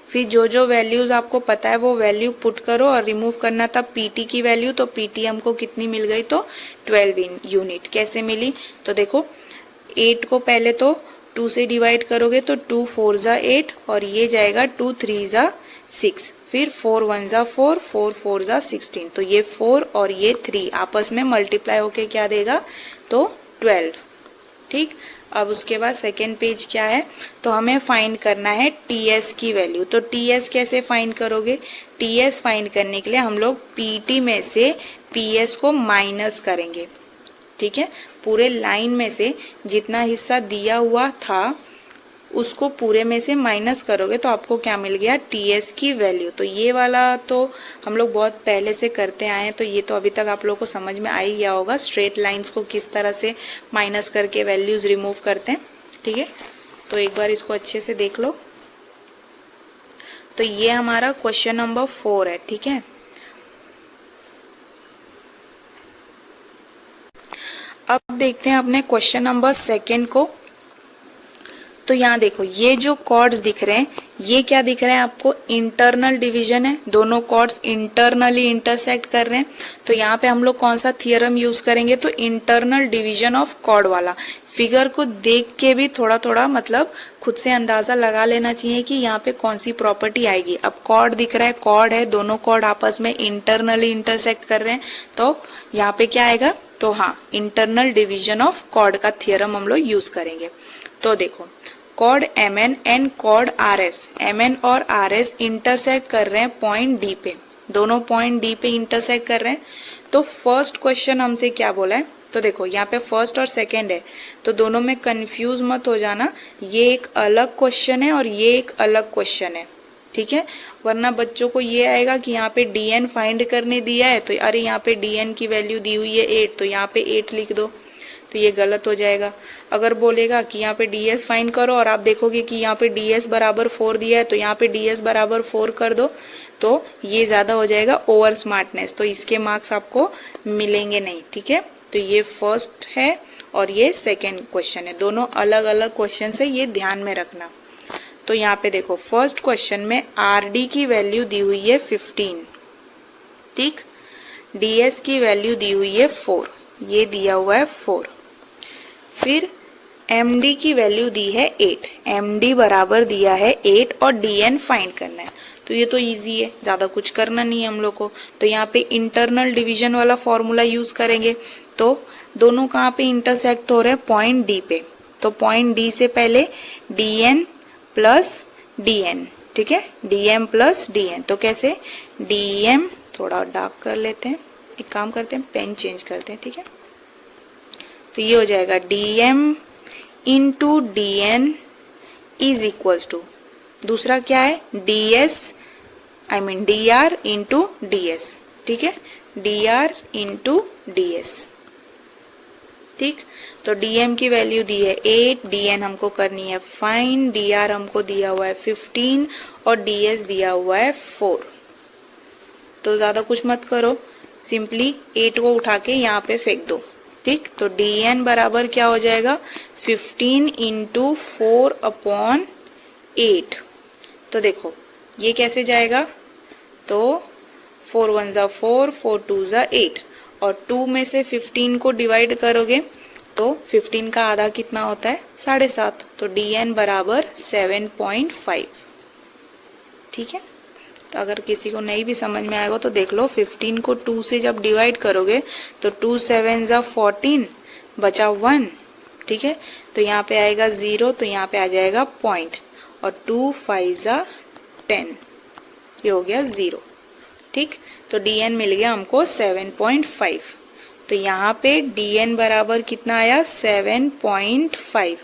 फिर जो जो वैल्यूज आपको पता है वो वैल्यू पुट करो, और रिमूव करना था pt की वैल्यू, तो pt हमको कितनी मिल गई, तो 12 यूनिट। कैसे मिली, तो देखो 8 को पहले तो 2 से डिवाइड करोगे तो 2 4 ज़ा 8, और ये जाएगा 2 3 ज़ा 6, फिर 4 1 ज़ा 4, 4 4 ज़ा 16। तो ये 4 और ये 3 आपस में मल्टीप्लाई होके क्या देगा, तो 12। ठीक, अब उसके बाद सेकेंड पेज क्या है, तो हमें फाइंड करना है ts की वैल्यू। तो ts कैसे फाइंड करोगे, ts फाइंड करने के लिए हम लोग pt में से ps को माइनस करेंगे। ठीक है, पूरे लाइन में से जितना हिस्सा दिया हुआ था उसको पूरे में से माइनस करोगे तो आपको क्या मिल गया, ts की वैल्यू। तो ये वाला तो हम लोग बहुत पहले से करते आए हैं, तो ये तो अभी तक आप लोगों को समझ में आ ही गया होगा, स्ट्रेट लाइंस को किस तरह से माइनस करके वैल्यूज रिमूव करते हैं। ठीक है, तो एक बार इसको अच्छे से देख लो। तो ये हमारा क्वेश्चन नंबर 4 है। ठीक है, अब देखते हैं अपने क्वेश्चन नंबर 2 को। तो यहाँ देखो ये जो कॉर्ड्स दिख रहे हैं ये क्या दिख रहे हैं आपको, इंटरनल डिवीजन है, दोनों कॉर्ड्स इंटरनली इंटरसेक्ट कर रहे हैं। तो यहाँ पे हम लोग कौन सा थियरम यूज करेंगे, तो इंटरनल डिवीजन ऑफ कॉर्ड वाला। फिगर को देख के भी थोड़ा थोड़ा मतलब खुद से अंदाजा लगा लेना चाहिए कि यहाँ पे कौन सी प्रॉपर्टी आएगी। अब कॉर्ड दिख रहा है, कॉर्ड है, दोनों कॉर्ड आपस में इंटरनली इंटरसेक्ट कर रहे हैं, तो यहाँ पे क्या आएगा, तो हाँ इंटरनल डिवीजन ऑफ कॉर्ड का थियरम हम लोग यूज करेंगे। तो देखो chord mn and chord rs, mn और rs इंटरसेक्ट कर रहे हैं पॉइंट d पे, दोनों पॉइंट d पे इंटरसेक्ट कर रहे हैं। तो फर्स्ट क्वेश्चन हमसे क्या बोला है, तो देखो यहाँ पे फर्स्ट और सेकंड है, तो दोनों में कंफ्यूज मत हो जाना, ये एक अलग क्वेश्चन है और ये एक अलग क्वेश्चन है। ठीक है, वरना बच्चों को ये आएगा कि यहाँ पे dn फाइंड करने दिया है, तो अरे यहाँ पे dn की वैल्यू दी हुई है 8, तो यहाँ पे 8 लिख दो। तो ये गलत हो जाएगा। अगर बोलेगा कि यहाँ पे ds फाइंड करो और आप देखोगे कि यहाँ पे ds बराबर 4 दिया है तो यहाँ पे ds बराबर 4 कर दो, तो ये ज़्यादा हो जाएगा ओवर स्मार्टनेस, तो इसके मार्क्स आपको मिलेंगे नहीं। ठीक है, तो ये फर्स्ट है और ये सेकेंड क्वेश्चन है, दोनों अलग अलग क्वेश्चन है, ये ध्यान में रखना। तो यहाँ पे देखो फर्स्ट क्वेश्चन में rd की वैल्यू दी हुई है 15, ठीक, ds की वैल्यू दी हुई है 4, ये दिया हुआ है 4। फिर md की वैल्यू दी है 8, md बराबर दिया है 8 और dn फाइंड करना है। तो ये तो इजी है, ज़्यादा कुछ करना नहीं है हम लोग को। तो यहाँ पे इंटरनल डिवीजन वाला फॉर्मूला यूज़ करेंगे। तो दोनों कहाँ पे इंटरसेक्ट हो रहे हैं, पॉइंट डी पे। तो पॉइंट डी से पहले dn प्लस dn, ठीक है, dm प्लस dn। तो कैसे, dm थोड़ा डार्क कर लेते हैं, एक काम करते हैं पेन चेंज करते हैं, ठीक है। तो ये हो जाएगा dm into dn is equals to, दूसरा क्या है ds dr इंटू ds, ठीक है, dr इंटू ds, ठीक। तो dm की वैल्यू दी है 8, dn हमको करनी है फाइन, dr हमको दिया हुआ है 15 और ds दिया हुआ है 4। तो ज्यादा कुछ मत करो, सिंपली 8 को उठा के यहाँ पे फेंक दो, ठीक। तो dn बराबर क्या हो जाएगा, 15 इंटू 4 अपॉन 8। तो देखो ये कैसे जाएगा, तो 4 1 जा 4, 4 2 जा 8 और 2 में से 15 को डिवाइड करोगे तो 15 का आधा कितना होता है, 7.5। तो dn बराबर 7.5, ठीक है। तो अगर किसी को नहीं भी समझ में आएगा तो देख लो, 15 को 2 से जब डिवाइड करोगे तो 2 7 जा 14, बचा 1, ठीक है। तो यहाँ पे आएगा 0, तो यहाँ पे आ जाएगा पॉइंट, और 2 5 जा 10, ये हो गया 0, ठीक। तो dn मिल गया हमको 7.5। तो यहाँ पे dn बराबर कितना आया, 7.5।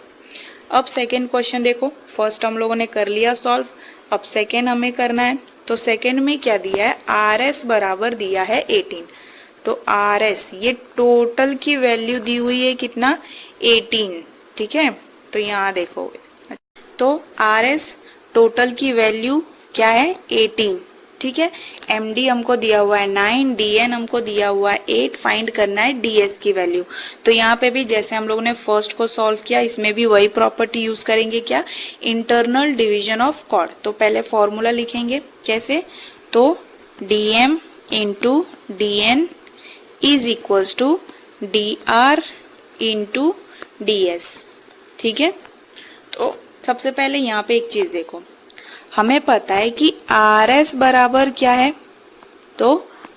अब सेकेंड क्वेश्चन देखो, फर्स्ट हम लोगों ने कर लिया सॉल्व, अब सेकेंड हमें करना है। तो सेकेंड में क्या दिया है, rs बराबर दिया है 18। तो rs ये टोटल की वैल्यू दी हुई है कितना, 18, ठीक है। तो यहाँ देखो, तो rs टोटल की वैल्यू क्या है, 18, ठीक है। md हमको दिया हुआ है 9, dn हमको दिया हुआ है 8, फाइंड करना है ds की वैल्यू। तो यहाँ पे भी जैसे हम लोगों ने फर्स्ट को सॉल्व किया, इसमें भी वही प्रॉपर्टी यूज करेंगे, क्या, इंटरनल डिवीजन ऑफ कॉर्ड। तो पहले फॉर्मूला लिखेंगे कैसे, तो dm into dn is equals to dr into ds, ठीक है। तो सबसे पहले यहाँ पे एक चीज देखो, हमें पता है कि rs बराबर क्या है, तो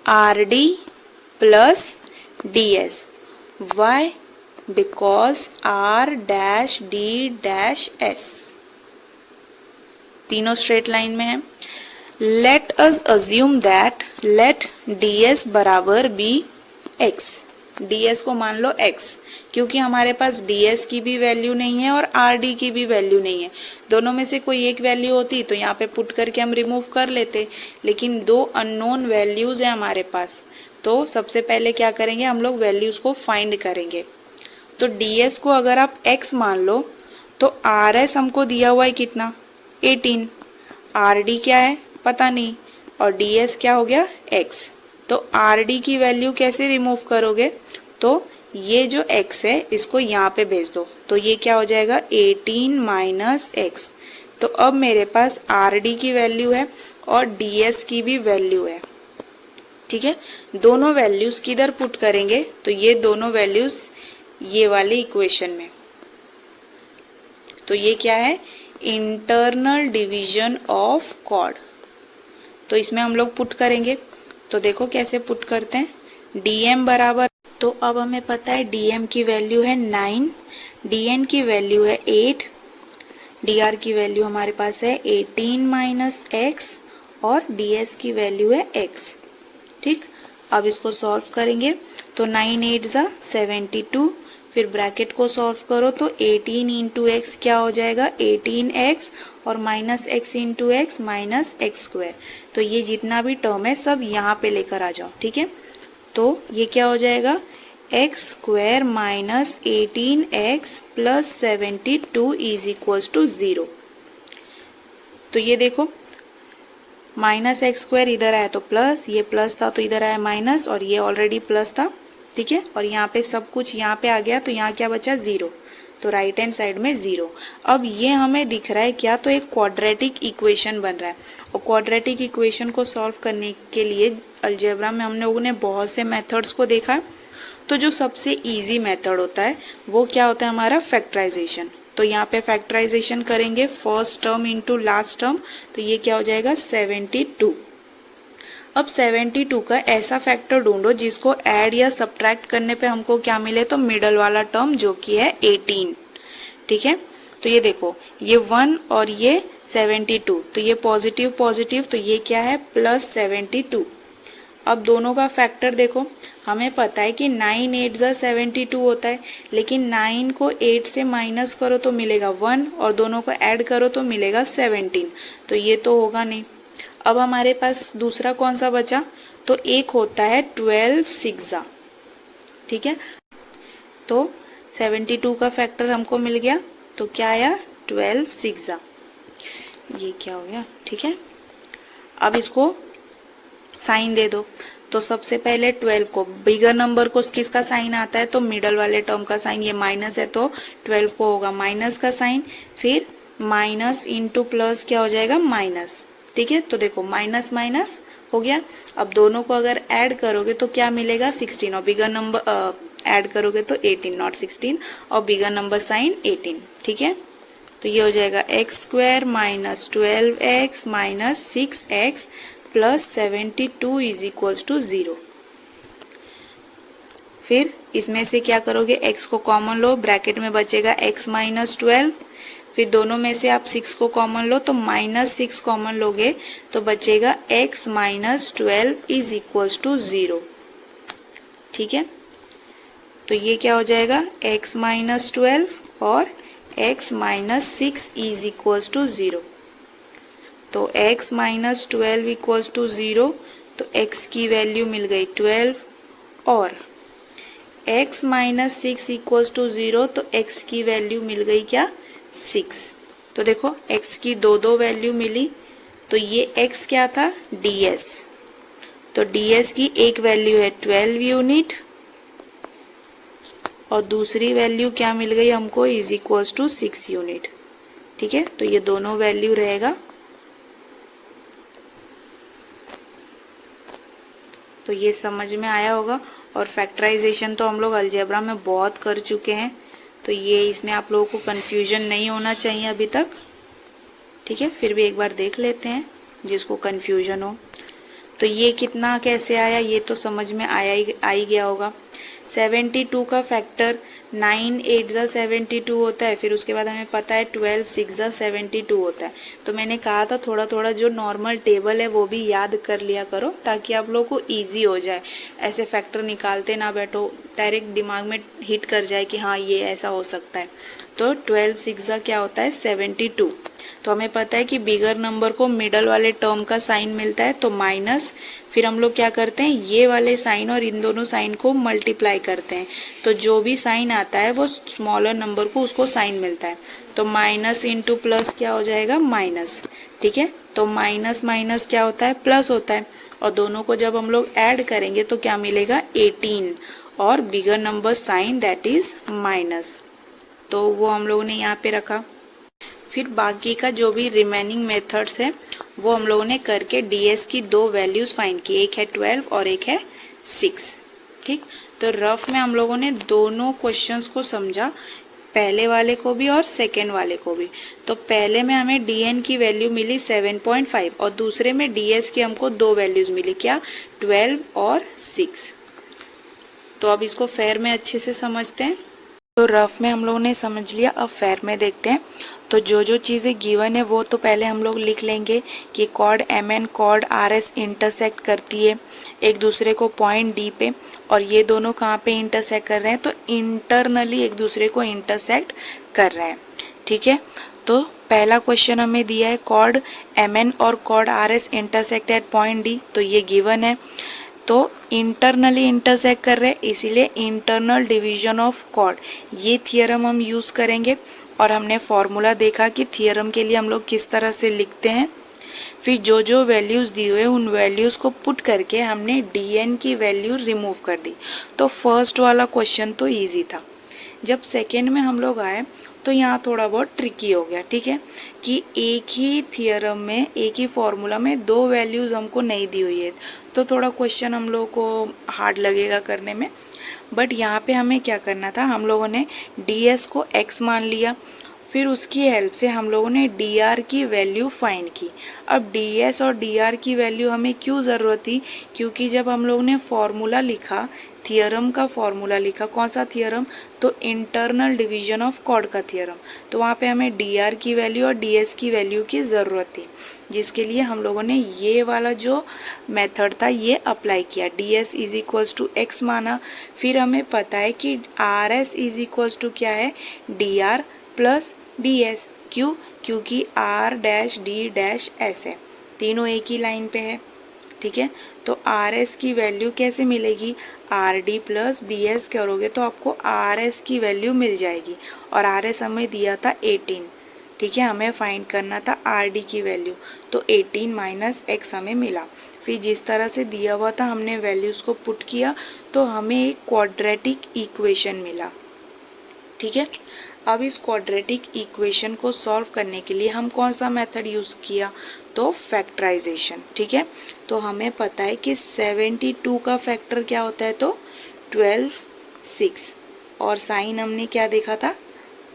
rd plus ds। Why, because r dash d dash s तीनों स्ट्रेट लाइन में है। Let us assume that let ds बराबर बी x, ds को मान लो x, क्योंकि हमारे पास ds की भी वैल्यू नहीं है और rd की भी वैल्यू नहीं है। दोनों में से कोई एक वैल्यू होती तो यहाँ पे पुट करके हम रिमूव कर लेते, लेकिन दो अननोन वैल्यूज है हमारे पास। तो सबसे पहले क्या करेंगे, हम लोग वैल्यूज को फाइंड करेंगे। तो ds को अगर आप x मान लो तो rs हमको दिया हुआ है कितना, 18, rd क्या है पता नहीं, और ds क्या हो गया, x। तो rd की वैल्यू कैसे रिमूव करोगे, तो ये जो x है इसको यहाँ पे भेज दो, तो ये क्या हो जाएगा, 18 माइनस x। तो अब मेरे पास rd की वैल्यू है और ds की भी वैल्यू है, ठीक है। दोनों वैल्यूज किधर पुट करेंगे, तो ये दोनों वैल्यूज ये वाले इक्वेशन में। तो ये क्या है, इंटरनल डिवीजन ऑफ कॉर्ड। तो इसमें हम लोग पुट करेंगे, तो देखो कैसे पुट करते हैं, dm बराबर, तो अब हमें पता है dm की वैल्यू है 9, dn की वैल्यू है 8, dr की वैल्यू हमारे पास है 18 माइनस x और ds की वैल्यू है x, ठीक। अब इसको सॉल्व करेंगे तो 9 8 जा 72, फिर ब्रैकेट को सॉल्व करो तो 18 इंटू एक्स क्या हो जाएगा, 18x और minus x into x minus x square. तो ये जितना भी टर्म है सब यहाँ पे लेकर आ जाओ, ठीक है। तो ये क्या हो जाएगा, x square minus 18x plus 72 is equals to 0। तो ये देखो माइनस एक्स स्क्वायर इधर आया तो प्लस, ये प्लस था तो इधर आया माइनस, और ये ऑलरेडी प्लस था, ठीक है। और यहाँ पे सब कुछ यहाँ पे आ गया तो यहाँ क्या बचा 0, तो राइट हैंड साइड में 0। अब ये हमें दिख रहा है क्या, तो एक क्वाड्रेटिक इक्वेशन बन रहा है। और क्वाड्रेटिक इक्वेशन को सॉल्व करने के लिए अलजेब्रा में हम लोगों ने बहुत से मेथड्स को देखा है। तो जो सबसे इजी मेथड होता है वो क्या होता है हमारा, फैक्टराइजेशन। तो यहाँ पे फैक्टराइजेशन करेंगे first term into last term, तो ये क्या हो जाएगा 72। अब 72 का ऐसा फैक्टर ढूंढो जिसको ऐड या सब्ट्रैक्ट करने पे हमको क्या मिले, तो मिडल वाला टर्म जो कि है 18, ठीक है। तो ये देखो ये 1 और ये 72, तो ये पॉजिटिव पॉजिटिव, तो ये क्या है प्लस 72। अब दोनों का फैक्टर देखो, हमें पता है कि 9 8 72 होता है, लेकिन 9 को 8 से माइनस करो तो मिलेगा 1 और दोनों को ऐड करो तो मिलेगा 17, तो ये तो होगा नहीं। अब हमारे पास दूसरा कौन सा बचा, तो एक होता है 12 6, ठीक है। तो 72 का फैक्टर हमको मिल गया, तो क्या आया 12 6, ये क्या हो गया, ठीक है। अब इसको साइन दे दो, तो सबसे पहले 12 को, बिगर नंबर को किसका साइन आता है, तो मिडल वाले टर्म का साइन, ये माइनस है तो 12 को होगा माइनस का साइन, फिर माइनस इंटू प्लस क्या हो जाएगा माइनस, ठीक है। तो देखो माइनस माइनस हो गया। अब दोनों को अगर ऐड करोगे तो क्या मिलेगा 16, और बिगर नंबर ऐड करोगे तो 18 नॉट 16, और बिगर नंबर साइन 18, ठीक है। तो ये हो जाएगा x square minus 12x minus 6x plus 72 is equals to 0। फिर इसमें से क्या करोगे, x को कॉमन लो, ब्रैकेट में बचेगा x माइनस 12, फिर दोनों में से आप 6 को कॉमन लो तो माइनस 6 कॉमन लोगे तो बचेगा x minus 12 is equals to 0, ठीक है। तो ये क्या हो जाएगा x माइनस 12 और x minus 6 is equals to 0। तो x माइनस 12 इक्वल्स टू 0, तो x की वैल्यू मिल गई 12, और x माइनस 6 इक्वल्स टू 0, तो x की वैल्यू मिल गई क्या 6। तो देखो x की दो वैल्यू मिली, तो ये x क्या था ds, तो ds की एक वैल्यू है 12 यूनिट और दूसरी वैल्यू क्या मिल गई हमको इज इक्वल्स टू 6 यूनिट, ठीक है। तो ये दोनों वैल्यू रहेगा, तो ये समझ में आया होगा। और फैक्टराइजेशन तो हम लोग अलजेब्रा में बहुत कर चुके हैं, तो ये इसमें आप लोगों को कंफ्यूजन नहीं होना चाहिए अभी तक, ठीक है। फिर भी एक बार देख लेते हैं जिसको कंफ्यूजन हो। तो ये कितना कैसे आया, ये तो समझ में आ ही गया होगा। 72 का फैक्टर 9 8 72 होता है, फिर उसके बाद हमें पता है 12 6 72 होता है। तो मैंने कहा था थोड़ा थोड़ा जो नॉर्मल टेबल है वो भी याद कर लिया करो ताकि आप लोगों को इजी हो जाए, ऐसे फैक्टर निकालते ना बैठो, डायरेक्ट दिमाग में हिट कर जाए कि हाँ ये ऐसा हो सकता है। तो 12 6 क्या होता है 72। तो हमें पता है कि बिगर नंबर को मिडल वाले टर्म का साइन मिलता है तो माइनस, फिर हम लोग क्या करते हैं ये वाले साइन और इन दोनों साइन को मल्टीप्लाई करते हैं, तो जो भी साइन आता है वो स्मॉलर नंबर को उसको साइन मिलता है। तो माइनस इंटू प्लस क्या हो जाएगा माइनस, ठीक है। तो माइनस माइनस क्या होता है प्लस होता है, और दोनों को जब हम लोग ऐड करेंगे तो क्या मिलेगा 18 और bigger number sign that is minus, तो वो हम लोगों ने यहाँ पे रखा। फिर बाकी का जो भी रिमेनिंग मेथड्स है वो हम लोगों ने करके ds की दो वैल्यूज फाइंड की, एक है 12 और एक है 6, ठीक। तो रफ में हम लोगों ने दोनों क्वेश्चंस को समझा, पहले वाले को भी और सेकेंड वाले को भी। तो पहले में हमें dn की वैल्यू मिली 7.5 और दूसरे में ds की हमको दो वैल्यूज मिली, क्या 12 और 6। तो अब इसको फेयर में अच्छे से समझते हैं। तो रफ में हम लोगों ने समझ लिया, अब फेयर में देखते हैं। तो जो जो चीज़ें गिवन है वो तो पहले हम लोग लिख लेंगे कि chord mn chord rs intersect करती है एक दूसरे को पॉइंट D पे, और ये दोनों कहाँ पे इंटरसेक्ट कर रहे हैं, तो इंटरनली एक दूसरे को इंटरसेक्ट कर रहे हैं, ठीक है। तो पहला क्वेश्चन हमें दिया है कॉर्ड mn और chord rs intersect at point D, तो ये गिवन है। तो इंटरनली इंटरसेक्ट कर रहे हैं, इसीलिए इंटरनल डिवीजन ऑफ कॉर्ड ये थियरम हम यूज़ करेंगे। और हमने फॉर्मूला देखा कि थियरम के लिए हम लोग किस तरह से लिखते हैं। फिर जो जो वैल्यूज़ दी हुए उन वैल्यूज़ को पुट करके हमने dn की वैल्यू रिमूव कर दी। तो फर्स्ट वाला क्वेश्चन तो इजी था। जब सेकेंड में हम लोग आए तो यहाँ थोड़ा बहुत ट्रिकी हो गया, ठीक है, कि एक ही थियरम में एक ही फॉर्मूला में दो वैल्यूज़ हमको नहीं दी हुई है, तो थोड़ा क्वेश्चन हम लोगों को हार्ड लगेगा करने में। बट यहाँ पे हमें क्या करना था, हम लोगों ने ds को x मान लिया, फिर उसकी हेल्प से हम लोगों ने dr की वैल्यू फाइंड की। अब ds और dr की वैल्यू हमें क्यों ज़रूरत थी, क्योंकि जब हम लोगों ने फॉर्मूला लिखा, थियरम का फॉर्मूला लिखा, कौन सा थियरम, तो इंटरनल डिवीजन ऑफ कॉर्ड का थियरम, तो वहाँ पे हमें dr की वैल्यू और ds की वैल्यू की ज़रूरत थी, जिसके लिए हम लोगों ने ये वाला जो मेथड था ये अप्लाई किया। ds is equals to x माना, फिर हमें पता है कि rs इज इक्वल्स टू क्या है, dr प्लस ds। क्यों, क्योंकि r dash d dash s है, तीनों एक ही लाइन पे है, ठीक है। तो rs की वैल्यू कैसे मिलेगी, rd प्लस ds करोगे तो आपको rs की वैल्यू मिल जाएगी। और rs हमें दिया था 18, ठीक है, हमें फाइंड करना था rd की वैल्यू, तो 18 माइनस x हमें मिला। फिर जिस तरह से दिया हुआ था हमने वैल्यूज़ को पुट किया तो हमें एक क्वाड्रेटिक इक्वेशन मिला, ठीक है। अब इस क्वाड्रेटिक इक्वेशन को सॉल्व करने के लिए हम कौन सा मेथड यूज़ किया, तो फैक्टराइजेशन, ठीक है। तो हमें पता है कि 72 का फैक्टर क्या होता है, तो 12 6, और साइन हमने क्या देखा था,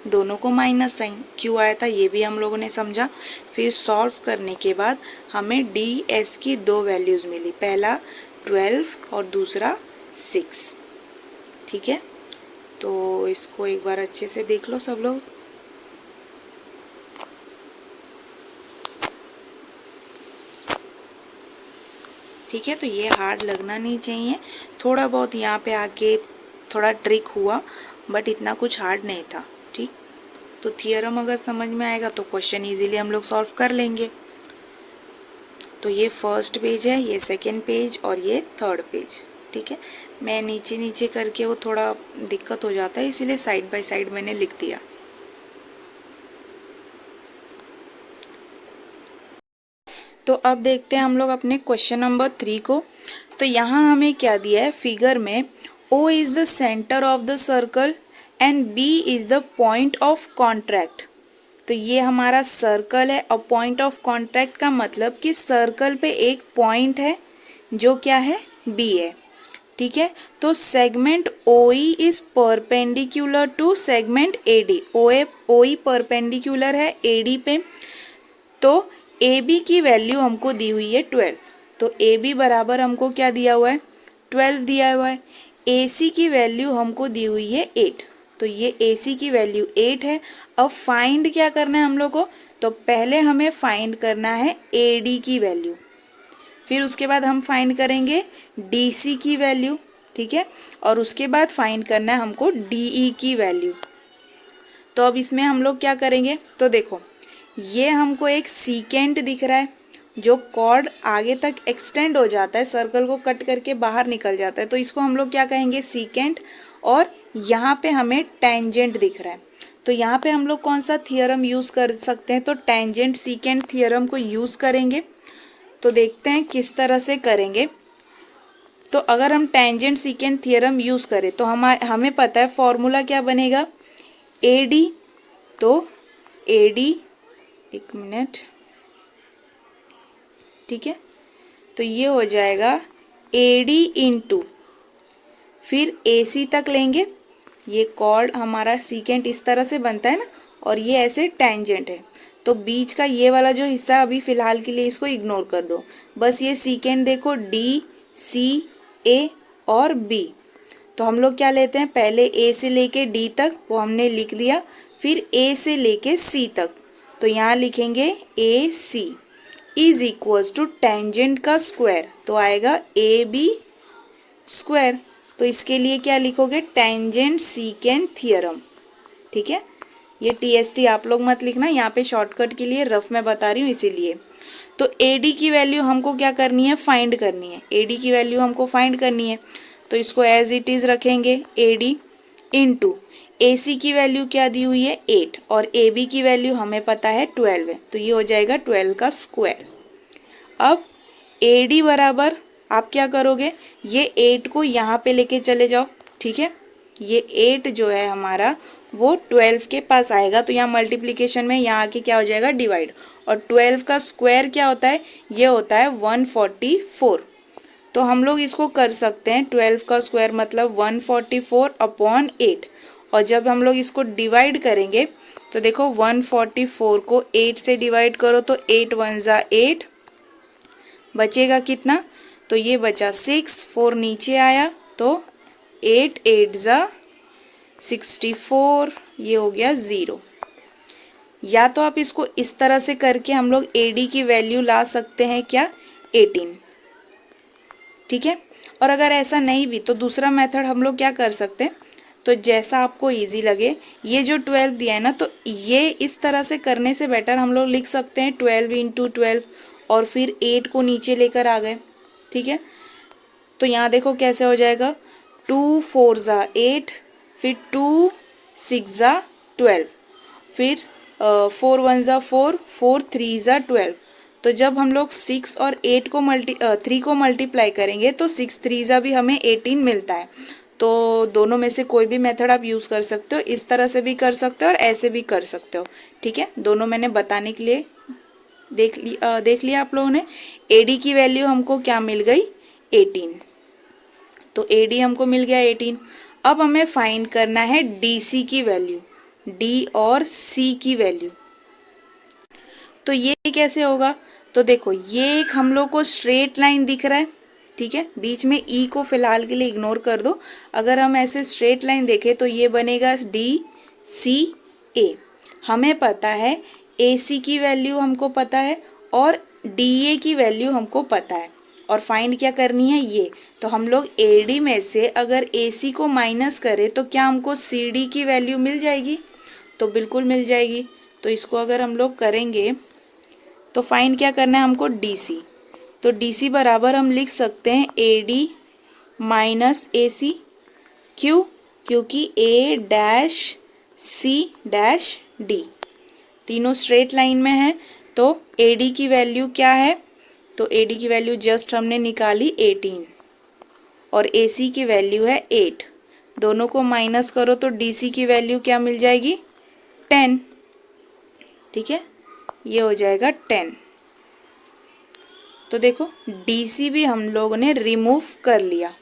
दोनों को माइनस साइन क्यों आया था ये भी हम लोगों ने समझा। फिर सॉल्व करने के बाद हमें ds की दो वैल्यूज़ मिली, पहला 12 और दूसरा 6, ठीक है। तो इसको एक बार अच्छे से देख लो सब लोग। ठीक है, तो ये हार्ड लगना नहीं चाहिए, थोड़ा बहुत यहाँ पे आके थोड़ा ट्रिक हुआ, बट इतना कुछ हार्ड नहीं था, ठीक। तो थियरम अगर समझ में आएगा तो क्वेश्चन इजीली हम लोग सॉल्व कर लेंगे। तो ये फर्स्ट पेज है, ये सेकेंड पेज और ये थर्ड पेज, ठीक है। मैं नीचे नीचे करके वो थोड़ा दिक्कत हो जाता है, इसीलिए साइड बाय साइड मैंने लिख दिया। तो अब देखते हैं हम लोग अपने क्वेश्चन नंबर 3 को। तो यहाँ हमें क्या दिया है, फिगर में O is the centre of the circle and B is the point of contract. तो ये हमारा सर्कल है और पॉइंट ऑफ कॉन्ट्रैक्ट का मतलब कि सर्कल पे एक पॉइंट है जो क्या है, B है, ठीक है। तो segment OE is perpendicular to segment AD, OE perpendicular है AD पे। तो AB की वैल्यू हमको दी हुई है 12, तो AB बराबर हमको क्या दिया हुआ है, 12 दिया हुआ है। AC की वैल्यू हमको दी हुई है 8, तो ये AC की वैल्यू 8 है। अब फाइंड क्या करना है हम लोग को, तो पहले हमें फाइंड करना है AD की वैल्यू, फिर उसके बाद हम फाइंड करेंगे DC की वैल्यू, ठीक है, और उसके बाद फाइंड करना है हमको DE की वैल्यू। तो अब इसमें हम लोग क्या करेंगे, तो देखो ये हमको एक सीकेंट दिख रहा है, जो कॉर्ड आगे तक एक्सटेंड हो जाता है, सर्कल को कट करके बाहर निकल जाता है, तो इसको हम लोग क्या कहेंगे, सीकेंट। और यहाँ पे हमें टेंजेंट दिख रहा है, तो यहाँ पे हम लोग कौन सा थियरम यूज़ कर सकते हैं, तो टेंजेंट सीकेंट थियरम को यूज़ करेंगे। तो देखते हैं किस तरह से करेंगे। तो अगर हम टेंजेंट सीकेंट थियरम यूज़ करें तो हमें पता है फॉर्मूला क्या बनेगा, AD, तो AD, एक मिनट, ठीक है, तो ये हो जाएगा AD इंटू, फिर AC तक लेंगे, ये कॉर्ड हमारा सीकेंट इस तरह से बनता है ना, और ये ऐसे टेंजेंट है, तो बीच का ये वाला जो हिस्सा अभी फ़िलहाल के लिए इसको इग्नोर कर दो, बस ये सीकेंट देखो D C A और B। तो हम लोग क्या लेते हैं, पहले A से लेके D तक वो हमने लिख दिया, फिर A से लेके C तक, तो यहाँ लिखेंगे AC is equals to tangent का स्क्वायर, तो आएगा AB स्क्वायर। तो इसके लिए क्या लिखोगे, टेंजेंट सीकेंट थियरम, ठीक है। ये TST आप लोग मत लिखना, यहाँ पे शॉर्टकट के लिए रफ में बता रही हूँ इसीलिए। तो AD की वैल्यू हमको क्या करनी है, फाइंड करनी है। AD की वैल्यू हमको फाइंड करनी है, तो इसको एज इट इज रखेंगे AD इंटू AC की वैल्यू क्या दी हुई है 8 और AB की वैल्यू हमें पता है 12 है, तो ये हो जाएगा 12 का स्क्वायर। अब AD बराबर आप क्या करोगे, ये 8 को यहाँ पे लेके चले जाओ, ठीक है। ये 8 जो है हमारा वो 12 के पास आएगा, तो यहाँ मल्टीप्लिकेशन में यहाँ आके क्या हो जाएगा, डिवाइड। और 12 का स्क्वायर क्या होता है, ये होता है 144। तो हम लोग इसको कर सकते हैं 12 का स्क्वायर मतलब 144/8। और जब हम लोग इसको डिवाइड करेंगे तो देखो 144 को 8 से डिवाइड करो तो 8 1 ज़ा 8, बचेगा कितना, तो ये बचा 6, 4 नीचे आया तो 8 8 ज़ा 64, ये हो गया 0। या तो आप इसको इस तरह से करके हम लोग AD की वैल्यू ला सकते हैं क्या, 18, ठीक है। और अगर ऐसा नहीं भी तो दूसरा मेथड हम लोग क्या कर सकते हैं, तो जैसा आपको इजी लगे, ये जो 12 दिया है ना, तो ये इस तरह से करने से बेटर हम लोग लिख सकते हैं 12 इंटू 12 और फिर 8 को नीचे लेकर आ गए, ठीक है। तो यहाँ देखो कैसे हो जाएगा, 2 4 ज़ा 8, फिर 2 6 ज़ा 12, फिर 4 1 ज़ा 4, 4 3 ज़ा 12। तो जब हम लोग 6 और 8 को 3 को मल्टीप्लाई करेंगे तो 6 3 ज़ा भी हमें 18 मिलता है। तो दोनों में से कोई भी मेथड आप यूज़ कर सकते हो, इस तरह से भी कर सकते हो और ऐसे भी कर सकते हो, ठीक है। दोनों मैंने बताने के लिए देख लिया आप लोगों ने। AD की वैल्यू हमको क्या मिल गई, 18, तो AD हमको मिल गया 18। अब हमें फाइंड करना है DC की वैल्यू, D और C की वैल्यू। तो ये कैसे होगा, तो देखो ये एक हम लोग को स्ट्रेट लाइन दिख रहा है, ठीक है। बीच में E को फिलहाल के लिए इग्नोर कर दो। अगर हम ऐसे स्ट्रेट लाइन देखें तो ये बनेगा DCA। हमें पता है AC की वैल्यू हमको पता है और DA की वैल्यू हमको पता है, और फाइंड क्या करनी है ये। तो हम लोग AD में से अगर AC को माइनस करें तो क्या हमको CD की वैल्यू मिल जाएगी, तो बिल्कुल मिल जाएगी। तो इसको अगर हम लोग करेंगे तो फाइंड क्या करना है हमको, DC। तो DC बराबर हम लिख सकते हैं AD माइनस AC, क्यों, क्योंकि A dash C dash D तीनों स्ट्रेट लाइन में है। तो AD की वैल्यू क्या है, तो AD की वैल्यू जस्ट हमने निकाली 18 और AC की वैल्यू है 8, दोनों को माइनस करो तो DC की वैल्यू क्या मिल जाएगी, 10, ठीक है। ये हो जाएगा 10। तो देखो DC भी हम लोगों ने रिमूव कर लिया।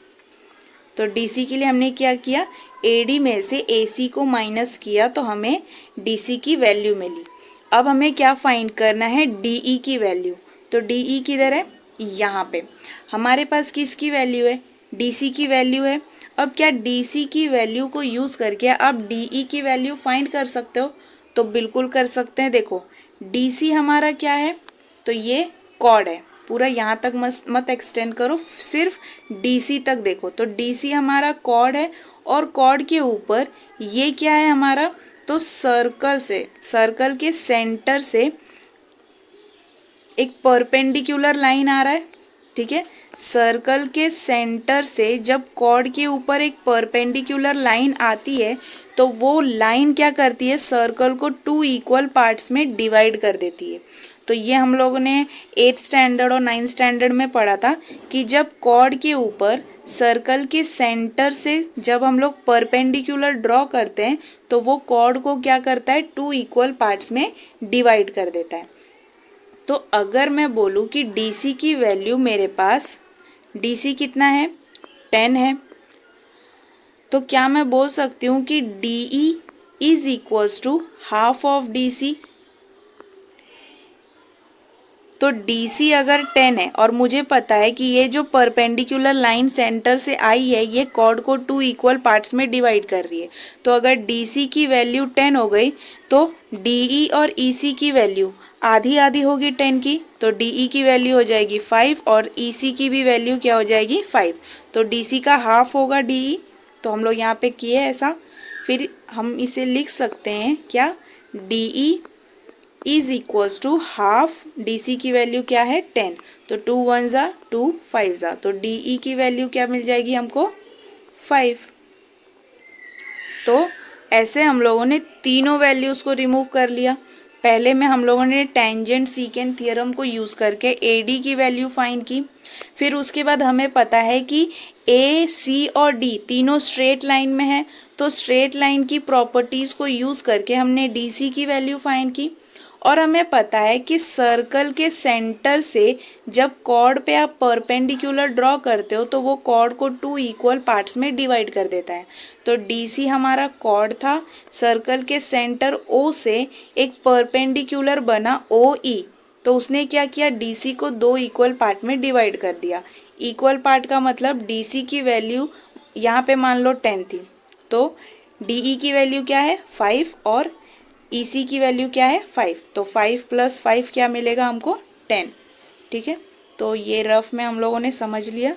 तो DC के लिए हमने क्या किया, AD में से AC को माइनस किया तो हमें DC की वैल्यू मिली। अब हमें क्या फाइंड करना है, DE की वैल्यू। तो DE किधर है, यहाँ पे हमारे पास किसकी वैल्यू है, DC की वैल्यू है। अब क्या DC की वैल्यू को यूज़ करके आप DE की वैल्यू फाइंड कर सकते हो, तो बिल्कुल कर सकते हैं। देखो DC हमारा क्या है, तो ये कॉर्ड है, पूरा यहाँ तक मत एक्सटेंड करो, सिर्फ DC तक देखो। तो DC हमारा कॉर्ड है और कॉर्ड के ऊपर ये क्या है हमारा, तो सर्कल के सेंटर से एक परपेंडिकुलर लाइन आ रहा है, ठीक है। सर्कल के सेंटर से जब कॉर्ड के ऊपर एक परपेंडिकुलर लाइन आती है तो वो लाइन क्या करती है, सर्कल को 2 इक्वल पार्ट्स में डिवाइड कर देती है। तो ये हम लोगों ने 8th स्टैंडर्ड और 9th स्टैंडर्ड में पढ़ा था कि जब कॉर्ड के ऊपर सर्कल के सेंटर से जब हम लोग परपेंडिकुलर ड्रॉ करते हैं तो वो कॉर्ड को क्या करता है, 2 इक्वल पार्ट्स में डिवाइड कर देता है। तो अगर मैं बोलूँ कि DC की वैल्यू मेरे पास, DC कितना है, 10 है, तो क्या मैं बोल सकती हूँ कि DE is equals to half of DC। तो DC अगर 10 है और मुझे पता है कि ये जो परपेंडिकुलर लाइन सेंटर से आई है ये कॉर्ड को 2 इक्वल पार्ट्स में डिवाइड कर रही है, तो अगर DC की वैल्यू 10 हो गई तो DE और EC की वैल्यू आधी आधी होगी 10 की, तो DE की वैल्यू हो जाएगी 5 और EC की भी वैल्यू क्या हो जाएगी 5। तो DC का हाफ होगा DE, तो हम लोग यहाँ पे किए ऐसा। फिर हम इसे लिख सकते हैं क्या, DE is equals to half, DC की वैल्यू क्या है 10, तो 2 1 ज़ा 2 5 ज़ा, तो DE की वैल्यू क्या मिल जाएगी हमको 5। तो ऐसे हम लोगों ने तीनों वैल्यूज़ को रिमूव कर लिया। पहले में हम लोगों ने टेंजेंट सीकेंट थ्योरम को यूज़ करके AD की वैल्यू फाइंड की। फिर उसके बाद हमें पता है कि A, C और D तीनों स्ट्रेट लाइन में है, तो स्ट्रेट लाइन की प्रॉपर्टीज़ को यूज़ करके हमने DC की वैल्यू फाइंड की। और हमें पता है कि सर्कल के सेंटर से जब कॉर्ड पे आप परपेंडिकुलर ड्रॉ करते हो तो वो कॉर्ड को 2 इक्वल पार्ट्स में डिवाइड कर देता है। तो DC हमारा कॉर्ड था, सर्कल के सेंटर O से एक परपेंडिकुलर बना OE, तो उसने क्या किया DC को 2 इक्वल पार्ट में डिवाइड कर दिया। इक्वल पार्ट का मतलब DC की वैल्यू यहाँ पे मान लो 10 थी, तो DE की वैल्यू क्या है 5 और EC की वैल्यू क्या है 5, तो 5 + 5 क्या मिलेगा हमको 10। ठीक है, तो ये रफ में हम लोगों ने समझ लिया।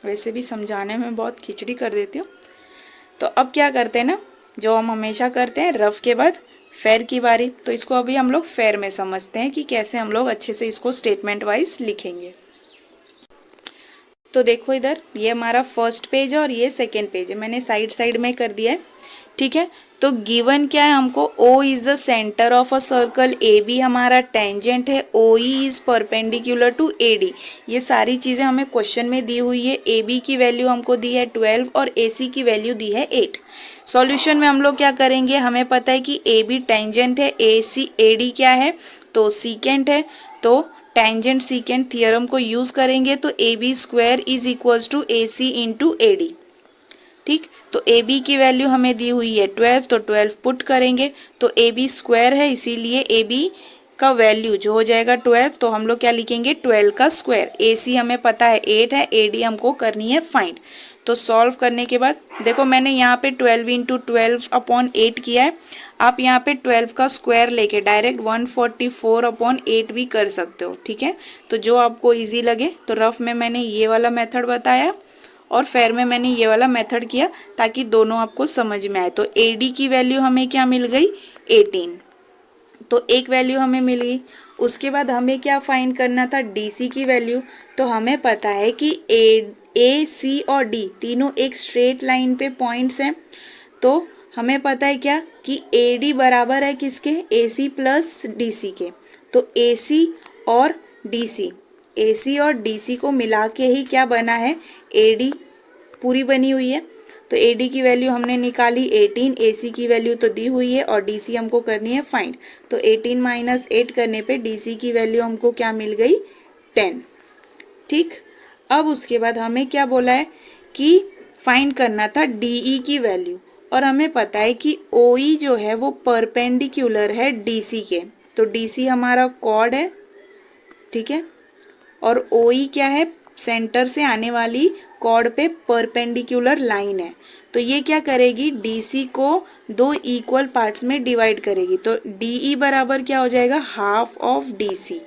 वैसे भी समझाने में बहुत खिचड़ी कर देती हूँ। तो अब क्या करते हैं ना, जो हम हमेशा करते हैं, रफ के बाद फेयर की बारी। तो इसको अभी हम लोग फेयर में समझते हैं कि कैसे हम लोग अच्छे से इसको स्टेटमेंट वाइज लिखेंगे। तो देखो इधर, ये हमारा फर्स्ट पेज है और ये सेकेंड पेज है, मैंने साइड साइड में कर दिया है। ठीक है, तो गिवन क्या है हमको, O is the centre of a circle, AB हमारा टेंजेंट है, OE is perpendicular to AD। ये सारी चीज़ें हमें क्वेश्चन में दी हुई है। AB की वैल्यू हमको दी है 12 और AC की वैल्यू दी है 8। सॉल्यूशन में हम लोग क्या करेंगे, हमें पता है कि AB टेंजेंट है, AD क्या है, तो सीकेंट है, तो टेंजेंट सीकेंट थियरम को यूज़ करेंगे तो AB² is equals to AC into AD। ठीक, तो AB की वैल्यू हमें दी हुई है 12, तो 12 पुट करेंगे, तो AB² है, इसीलिए AB का वैल्यू जो हो जाएगा 12, तो हम लोग क्या लिखेंगे 12 का स्क्वायर। AC हमें पता है 8 है, AD हमको करनी है फाइंड। तो सॉल्व करने के बाद देखो, मैंने यहाँ पे 12 इंटू 12/8 किया है। आप यहाँ पे 12 का स्क्वायर लेके डायरेक्ट 144/8 भी कर सकते हो। ठीक है, तो जो आपको इजी लगे। तो रफ में मैंने ये वाला मेथड बताया और फेयर में मैंने ये वाला मेथड किया, ताकि दोनों आपको समझ में आए। तो AD की वैल्यू हमें क्या मिल गई 18, तो एक वैल्यू हमें मिल गई। उसके बाद हमें क्या फाइंड करना था, DC की वैल्यू। तो हमें पता है कि A, C और D तीनों एक स्ट्रेट लाइन पे पॉइंट्स हैं, तो हमें पता है क्या कि AD बराबर है किसके, AC प्लस DC के। तो AC और DC को मिला के ही क्या बना है, AD पूरी बनी हुई है। तो AD की वैल्यू हमने निकाली 18, AC की वैल्यू तो दी हुई है और DC हमको करनी है फाइंड। तो 18 - 8 करने पे DC की वैल्यू हमको क्या मिल गई 10। ठीक, अब उसके बाद हमें क्या बोला है कि फाइंड करना था DE की वैल्यू, और हमें पता है कि OE जो है वो परपेंडिकुलर है DC के, तो DC हमारा कॉर्ड है। ठीक है, और OE क्या है, सेंटर से आने वाली कॉर्ड पे परपेंडिकुलर लाइन है। तो ये क्या करेगी, DC को 2 इक्वल पार्ट्स में डिवाइड करेगी। तो DE बराबर क्या हो जाएगा, half of DC।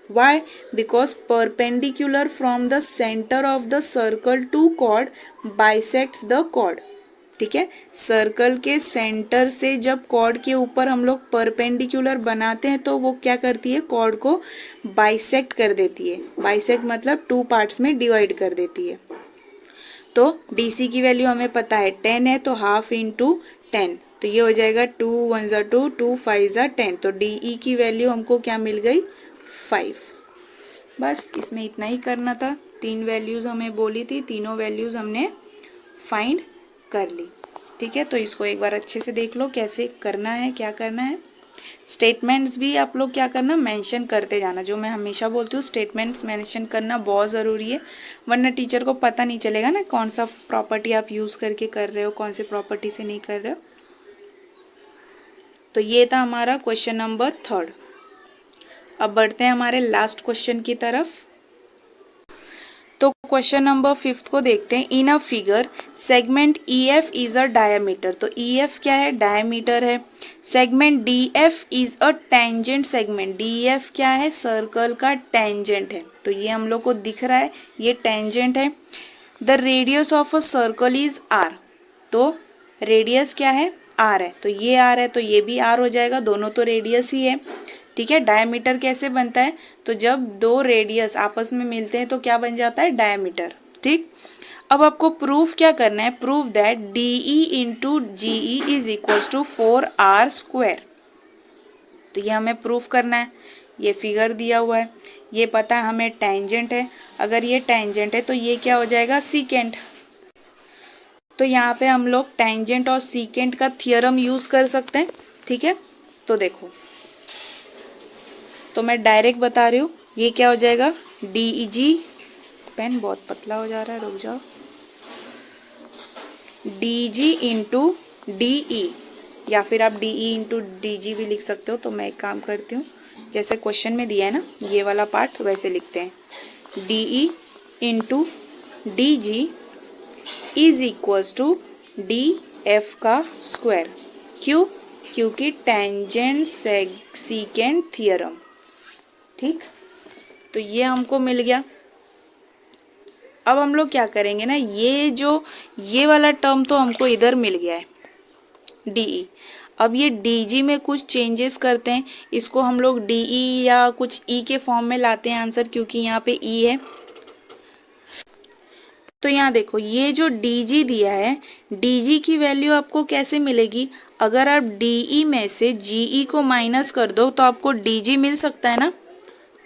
Why, because perpendicular from the centre of the circle to chord bisects the chord. ठीक है, सर्कल के सेंटर से जब कॉर्ड के ऊपर हम लोग परपेंडिकुलर बनाते हैं तो वो क्या करती है, कॉर्ड को बाइसेक्ट कर देती है। बाइसेक्ट मतलब 2 पार्ट्स में डिवाइड कर देती है। तो DC की वैल्यू हमें पता है 10 है, तो हाफ इंटू 10, तो ये हो जाएगा 2 1 ज़ा 2, 2 5 ज़ा 10। तो DE की वैल्यू हमको क्या मिल गई 5। बस इसमें इतना ही करना था। 3 वैल्यूज़ हमें बोली थी, तीनों वैल्यूज़ हमने फाइंड कर ली। ठीक है, तो इसको एक बार अच्छे से देख लो कैसे करना है, क्या करना है। स्टेटमेंट्स भी आप लोग क्या करना, मेंशन करते जाना। जो मैं हमेशा बोलती हूँ, स्टेटमेंट्स मेंशन करना बहुत ज़रूरी है, वरना टीचर को पता नहीं चलेगा ना कौन सा प्रॉपर्टी आप यूज़ करके कर रहे हो, कौन से प्रॉपर्टी से नहीं कर रहे हो। तो ये था हमारा क्वेश्चन नंबर 3। अब बढ़ते हैं हमारे लास्ट क्वेश्चन की तरफ। तो क्वेश्चन नंबर 5 को देखते हैं। In a figure segment EF is a diameter, तो EF क्या है, डायमीटर है। Segment DF is a tangent segment, DF क्या है, सर्कल का टेंजेंट है। तो ये हम लोग को दिख रहा है, ये टेंजेंट है। The radius of a circle is R, तो रेडियस क्या है, आर है, तो ये आर है तो ये भी आर हो जाएगा, दोनों तो रेडियस ही है। ठीक है, डायमीटर कैसे बनता है, तो जब दो रेडियस आपस में मिलते हैं तो क्या बन जाता है, डायमीटर। ठीक, अब आपको प्रूफ क्या करना है, proof that D E into G E is equal to 4r²। तो ये हमें प्रूफ करना है। ये फिगर दिया हुआ है, ये पता है हमें टेंजेंट है, अगर ये टेंजेंट है तो ये क्या हो जाएगा, सीकेंट। तो यहाँ पे हम लोग टेंजेंट और सीकेंट का थियरम यूज कर सकते हैं। ठीक है, तो देखो, तो मैं डायरेक्ट बता रही हूँ, ये क्या हो जाएगा, डी जी, पेन बहुत पतला हो जा रहा है, रुक जाओ, D G into D E, या फिर आप डी ई इंटू डी जी भी लिख सकते हो। तो मैं एक काम करती हूँ, जैसे क्वेश्चन में दिया है ना ये वाला पार्ट, वैसे लिखते हैं, D E into D G is equals to D F का स्क्वायर। क्यों, क्योंकि टेंजेंट सीकेंट थियरम। ठीक, तो ये हमको मिल गया। अब हम लोग क्या करेंगे ना, ये वाला टर्म तो हमको इधर मिल गया है डी। अब ये डी जी में कुछ चेंजेस करते हैं, इसको हम लोग डी ई या कुछ ई के फॉर्म में लाते हैं आंसर, क्योंकि यहाँ पे ई है। तो यहाँ देखो, ये जो डी जी दिया है, डी जी की वैल्यू आपको कैसे मिलेगी, अगर आप डी ई में से जी ई को माइनस कर दो तो आपको डी जी मिल सकता है ना।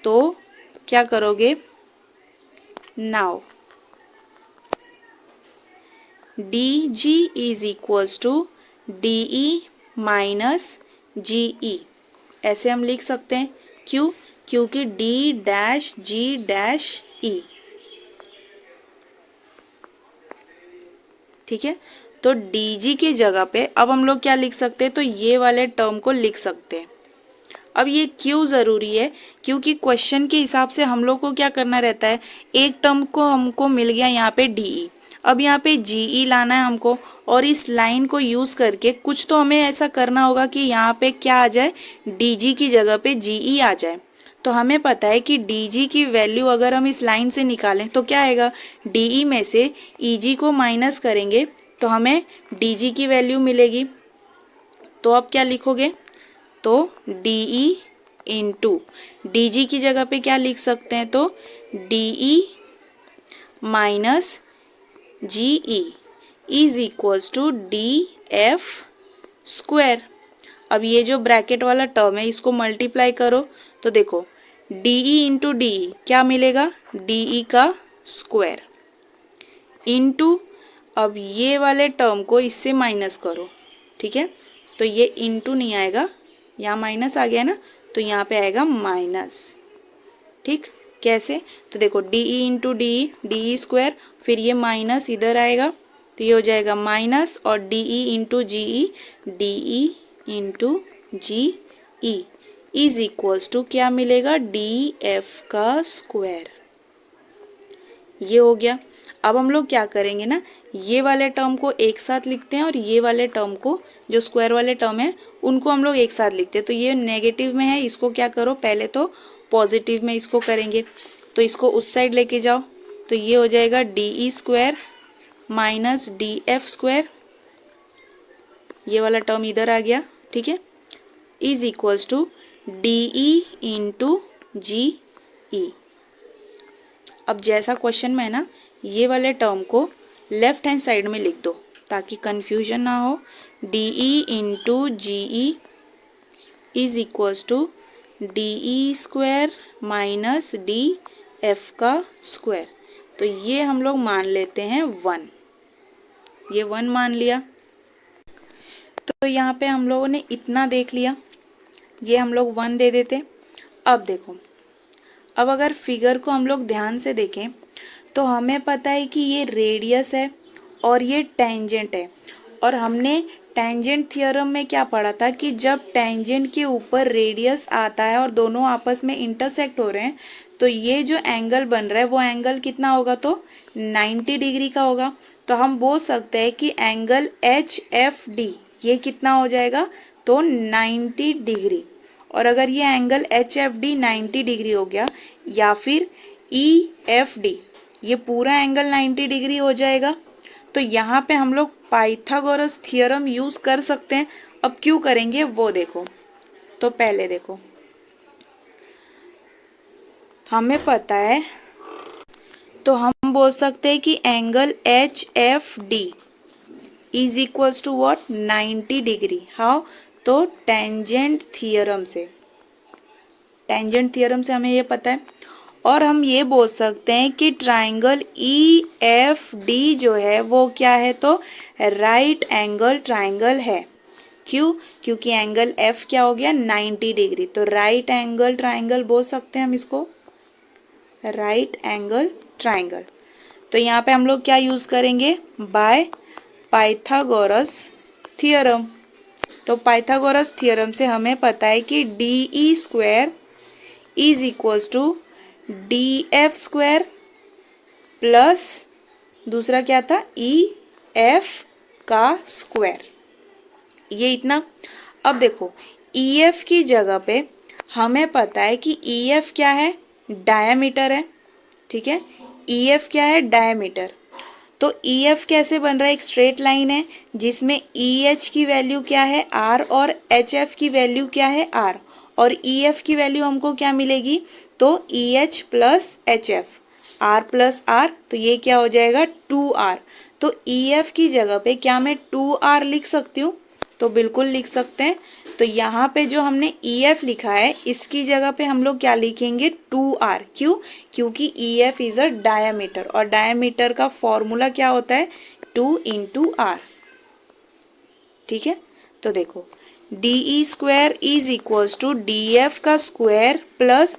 तो क्या करोगे, now D G is equals to D E minus G E, ऐसे हम लिख सकते हैं। क्यों, क्योंकि D dash G dash E. ठीक है, तो डी जी की जगह पे अब हम लोग क्या लिख सकते हैं, तो ये वाले टर्म को लिख सकते हैं। अब ये क्यों ज़रूरी है, क्योंकि क्वेश्चन के हिसाब से हम लोग को क्या करना रहता है, एक टर्म को हमको मिल गया यहाँ पे डी ई, अब यहाँ पे जी ई लाना है हमको, और इस लाइन को यूज़ करके कुछ तो हमें ऐसा करना होगा कि यहाँ पे क्या आ जाए, डी जी की जगह पे जी ई आ जाए। तो हमें पता है कि डी जी की वैल्यू अगर हम इस लाइन से निकालें तो क्या आएगा, डी ई में से ई जी को माइनस करेंगे तो हमें डी जी की वैल्यू मिलेगी। तो अब क्या लिखोगे, तो D E into D G की जगह पे क्या लिख सकते हैं, तो D E minus G E is equals to D F square. अब ये जो ब्रैकेट वाला टर्म है इसको मल्टीप्लाई करो, तो देखो D E into D E क्या मिलेगा, डी ई का स्क्वायर इंटू, अब ये वाले टर्म को इससे माइनस करो। ठीक है, तो ये इंटू नहीं आएगा, यहाँ माइनस आ गया ना, तो यहाँ पे आएगा माइनस। ठीक, कैसे, तो देखो D E into D E square, फिर ये माइनस इधर आएगा तो ये हो जाएगा माइनस, और D E into G E into G E is equals to क्या मिलेगा, डी एफ का स्क्वायर। ये हो गया। अब हम लोग क्या करेंगे ना, ये वाले टर्म को एक साथ लिखते हैं और ये वाले टर्म को, जो स्क्वायर वाले टर्म है उनको हम लोग एक साथ लिखते हैं। तो ये नेगेटिव में है, इसको क्या करो, पहले तो पॉजिटिव में इसको करेंगे, तो इसको उस साइड लेके जाओ, तो ये हो जाएगा D E square minus D F square, ये वाला टर्म इधर आ गया। ठीक है, is equals to D E into G E. अब जैसा क्वेश्चन में है ना, ये वाले टर्म को लेफ्ट हैंड साइड में लिख दो ताकि कंफ्यूजन ना हो। D E into G E is equals to D E square minus D F का स्क्वायर। तो ये हम लोग मान लेते हैं 1, ये 1 मान लिया। तो यहाँ पे हम लोगों ने इतना देख लिया, ये हम लोग 1 दे देते। अब देखो, अब अगर फिगर को हम लोग ध्यान से देखें तो हमें पता है कि ये रेडियस है और ये टेंजेंट है, और हमने टेंजेंट थ्योरम में क्या पढ़ा था कि जब टेंजेंट के ऊपर रेडियस आता है और दोनों आपस में इंटरसेक्ट हो रहे हैं तो ये जो एंगल बन रहा है वो एंगल कितना होगा, तो 90 डिग्री का होगा। तो हम बोल सकते हैं कि एंगल एच एफ डी ये कितना हो जाएगा, तो 90 डिग्री। और अगर ये angle H F D 90 degree हो गया, या फिर ई एफ डी ये पूरा एंगल 90 डिग्री हो जाएगा, तो तो यहाँ पे हम लोग पाइथागोरस थ्योरम यूज कर सकते हैं। अब क्यों करेंगे वो देखो। तो पहले देखो, हमें पता है, तो हम बोल सकते हैं कि angle H F D is equals to what, 90 degree. How, तो टेंजेंट थ्योरम से, टेंजेंट थ्योरम से हमें ये पता है। और हम ये बोल सकते हैं कि ट्राइंगल ई एफ डी जो है वो क्या है, तो राइट एंगल ट्राइंगल है। क्यों, क्योंकि एंगल एफ क्या हो गया, 90 डिग्री। तो राइट एंगल ट्राइंगल बोल सकते हैं हम इसको, राइट एंगल ट्राइंगल। तो यहाँ पे हम लोग क्या यूज करेंगे, बाय पाइथागोरस थ्योरम। तो पाइथागोरस थ्योरम से हमें पता है कि D E square is equals to D F square plus दूसरा क्या था, ई एफ का स्क्वायर। ये इतना। अब देखो, ई एफ की जगह पे हमें पता है कि ई एफ क्या है, डायामीटर है। ठीक है, ई एफ क्या है, डायामीटर। तो ई एफ कैसे बन रहा है, एक स्ट्रेट लाइन है जिसमें ई एच की वैल्यू क्या है, आर, और एच एफ की वैल्यू क्या है, आर। और ई एफ की वैल्यू हमको क्या मिलेगी, तो E H plus H F, R plus R, तो ये क्या हो जाएगा, 2r। तो ई एफ की जगह पे क्या मैं 2r लिख सकती हूँ, तो बिल्कुल लिख सकते हैं। तो यहाँ पे जो हमने ई एफ लिखा है इसकी जगह पे हम लोग क्या लिखेंगे, 2r। क्यों, क्योंकि ई एफ इज अ डायामीटर, और डायामीटर का फॉर्मूला क्या होता है, 2 इंटू आर। ठीक है, तो देखो D E square is equals to D F का स्क्वायर प्लस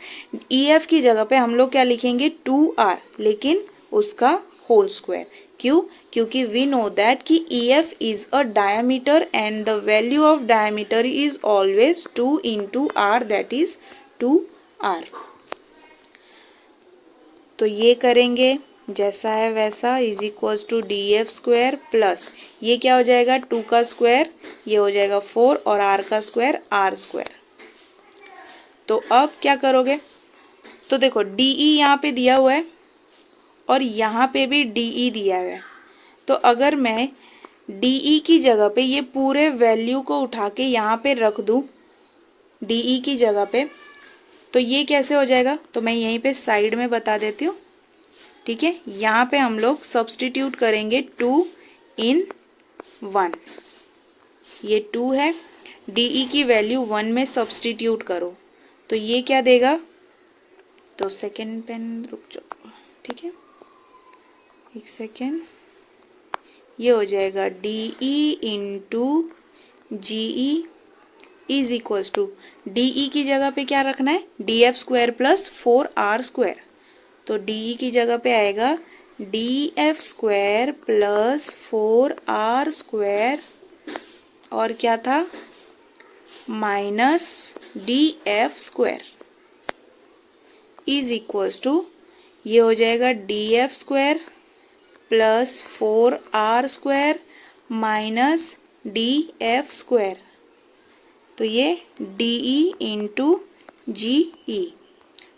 ई एफ की जगह पे हम लोग क्या लिखेंगे, 2r, लेकिन उसका होल स्क्वायर। क्यों, क्योंकि वी नो दैट कि E F is a diameter and the value of diameter is always 2 into R, that is 2r। तो ये करेंगे जैसा है वैसा, is equals to D F square plus ये क्या हो जाएगा, 2 का स्क्वायर, ये हो जाएगा 4, और r का स्क्वायर r स्क्वायर। तो अब क्या करोगे, तो देखो डी ई यहाँ पे दिया हुआ है और यहाँ पे भी डी ई दिया हुआ है। तो अगर मैं डी ई की जगह पे ये पूरे वैल्यू को उठा के यहाँ पे रख दूँ डी ई की जगह पे, तो ये कैसे हो जाएगा, तो मैं यहीं पे साइड में बता देती हूँ। ठीक है, यहाँ पे हम लोग सब्सटीट्यूट करेंगे 2 इन 1, ये 2 है, डी ई की वैल्यू 1 में सब्सटीट्यूट करो, तो ये क्या देगा, तो सेकेंड पेन रुक जाओ, ठीक है, एक सेकेंड, ये हो जाएगा D E into G E is equals to, D E की जगह पे क्या रखना है, D F square plus 4r square. तो डी ई की जगह पे आएगा D F square plus 4r square, और क्या था, minus D F square is equals to, ये हो जाएगा D F square plus 4r square minus D F square. तो ये डी ई इंटू जी ई,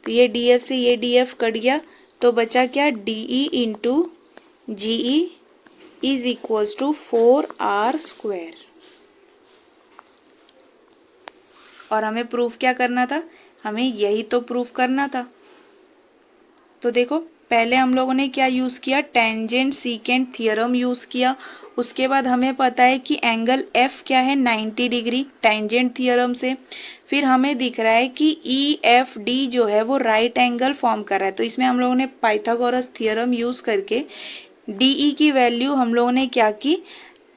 तो ये डी एफ से ये डी एफ कट गया, तो बचा क्या, D E into G E is equals to 4r square. और हमें प्रूफ क्या करना था, हमें यही तो प्रूफ करना था। तो देखो पहले हम लोगों ने क्या यूज़ किया, टेंजेंट सीकेंट थ्योरम यूज़ किया। उसके बाद हमें पता है कि एंगल एफ क्या है, 90 डिग्री, टेंजेंट थ्योरम से। फिर हमें दिख रहा है कि ई एफ डी जो है वो राइट एंगल फॉर्म कर रहा है, तो इसमें हम लोगों ने पाइथागोरस थ्योरम यूज़ करके डी ई की वैल्यू हम लोगों ने क्या की,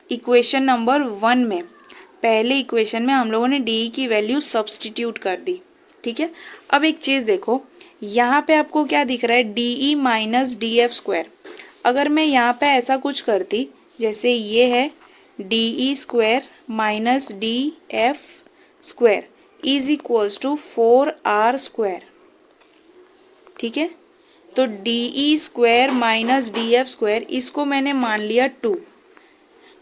इक्वेशन नंबर 1 में, पहले इक्वेशन में हम लोगों ने डी ई की वैल्यू सब्सटीट्यूट कर दी। ठीक है, अब एक चीज़ देखो, यहाँ पे आपको क्या दिख रहा है, D E minus D F square. अगर मैं यहाँ पे ऐसा कुछ करती, जैसे ये है D E square minus D F square is equals to 4r square. ठीक है, तो D E square minus D F square, इसको मैंने मान लिया 2।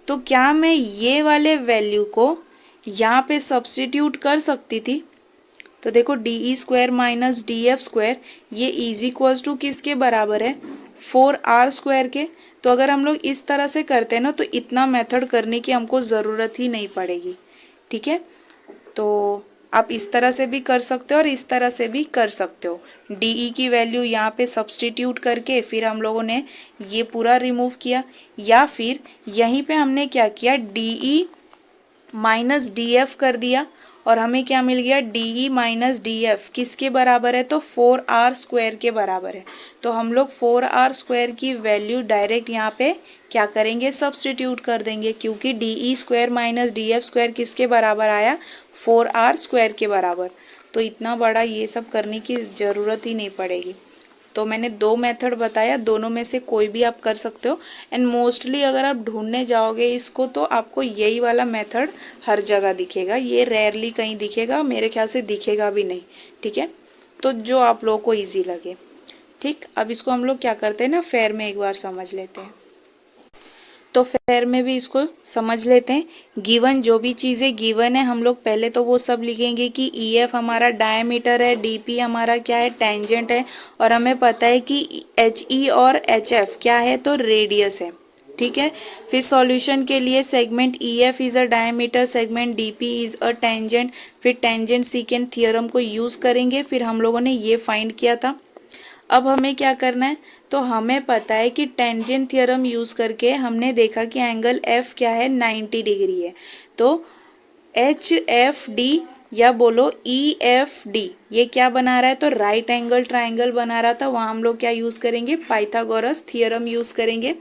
तो क्या मैं ये वाले वैल्यू को यहाँ पे सब्सटीट्यूट कर सकती थी, तो देखो D E square minus D F square ये इज इक्वल्स टू किसके बराबर है, 4r² के। तो अगर हम लोग इस तरह से करते हैं ना तो इतना मेथड करने की हमको ज़रूरत ही नहीं पड़ेगी। ठीक है, तो आप इस तरह से भी कर सकते हो और इस तरह से भी कर सकते हो। डी की वैल्यू यहाँ पे सब्सटीट्यूट करके फिर हम लोगों ने ये पूरा रिमूव किया, या फिर यहीं पे हमने क्या किया, डी माइनस डी एफ कर दिया और हमें क्या मिल गया, डी माइनस डी एफ किसके बराबर है, तो 4r² के बराबर है। तो हम लोग 4r² की वैल्यू डायरेक्ट यहाँ पे क्या करेंगे, सब्सटीट्यूट कर देंगे, क्योंकि DE² माइनस DF² किसके बराबर आया, 4r² के बराबर। तो इतना बड़ा ये सब करने की ज़रूरत ही नहीं पड़ेगी। तो मैंने दो मेथड बताया, दोनों में से कोई भी आप कर सकते हो। एंड मोस्टली अगर आप ढूंढने जाओगे इसको तो आपको यही वाला मेथड हर जगह दिखेगा, ये रेयरली कहीं दिखेगा, मेरे ख्याल से दिखेगा भी नहीं। ठीक है, तो जो आप लोगों को ईजी लगे। ठीक, अब इसको हम लोग क्या करते हैं ना, फेयर में एक बार समझ लेते हैं। तो फेयर में भी इसको समझ लेते हैं। गिवन जो भी चीज़ें गिवन है हम लोग पहले तो वो सब लिखेंगे कि EF हमारा डायमीटर है, DP हमारा क्या है, टेंजेंट है, और हमें पता है कि HE और HF क्या है, तो रेडियस है। ठीक है, फिर सॉल्यूशन के लिए segment EF is a diameter, segment DP is a tangent, फिर टेंजेंट सीकेंट थ्योरम को यूज़ करेंगे। फिर हम लोगों ने ये फाइंड किया था। अब हमें क्या करना है, तो हमें पता है कि टेंजेंट थ्योरम यूज़ करके हमने देखा कि एंगल F क्या है, 90 डिग्री है। तो HFD या बोलो EFD ये क्या बना रहा है, तो राइट एंगल ट्राइंगल बना रहा था। वहाँ हम लोग क्या यूज़ करेंगे, पाइथागोरस थ्योरम यूज़ करेंगे।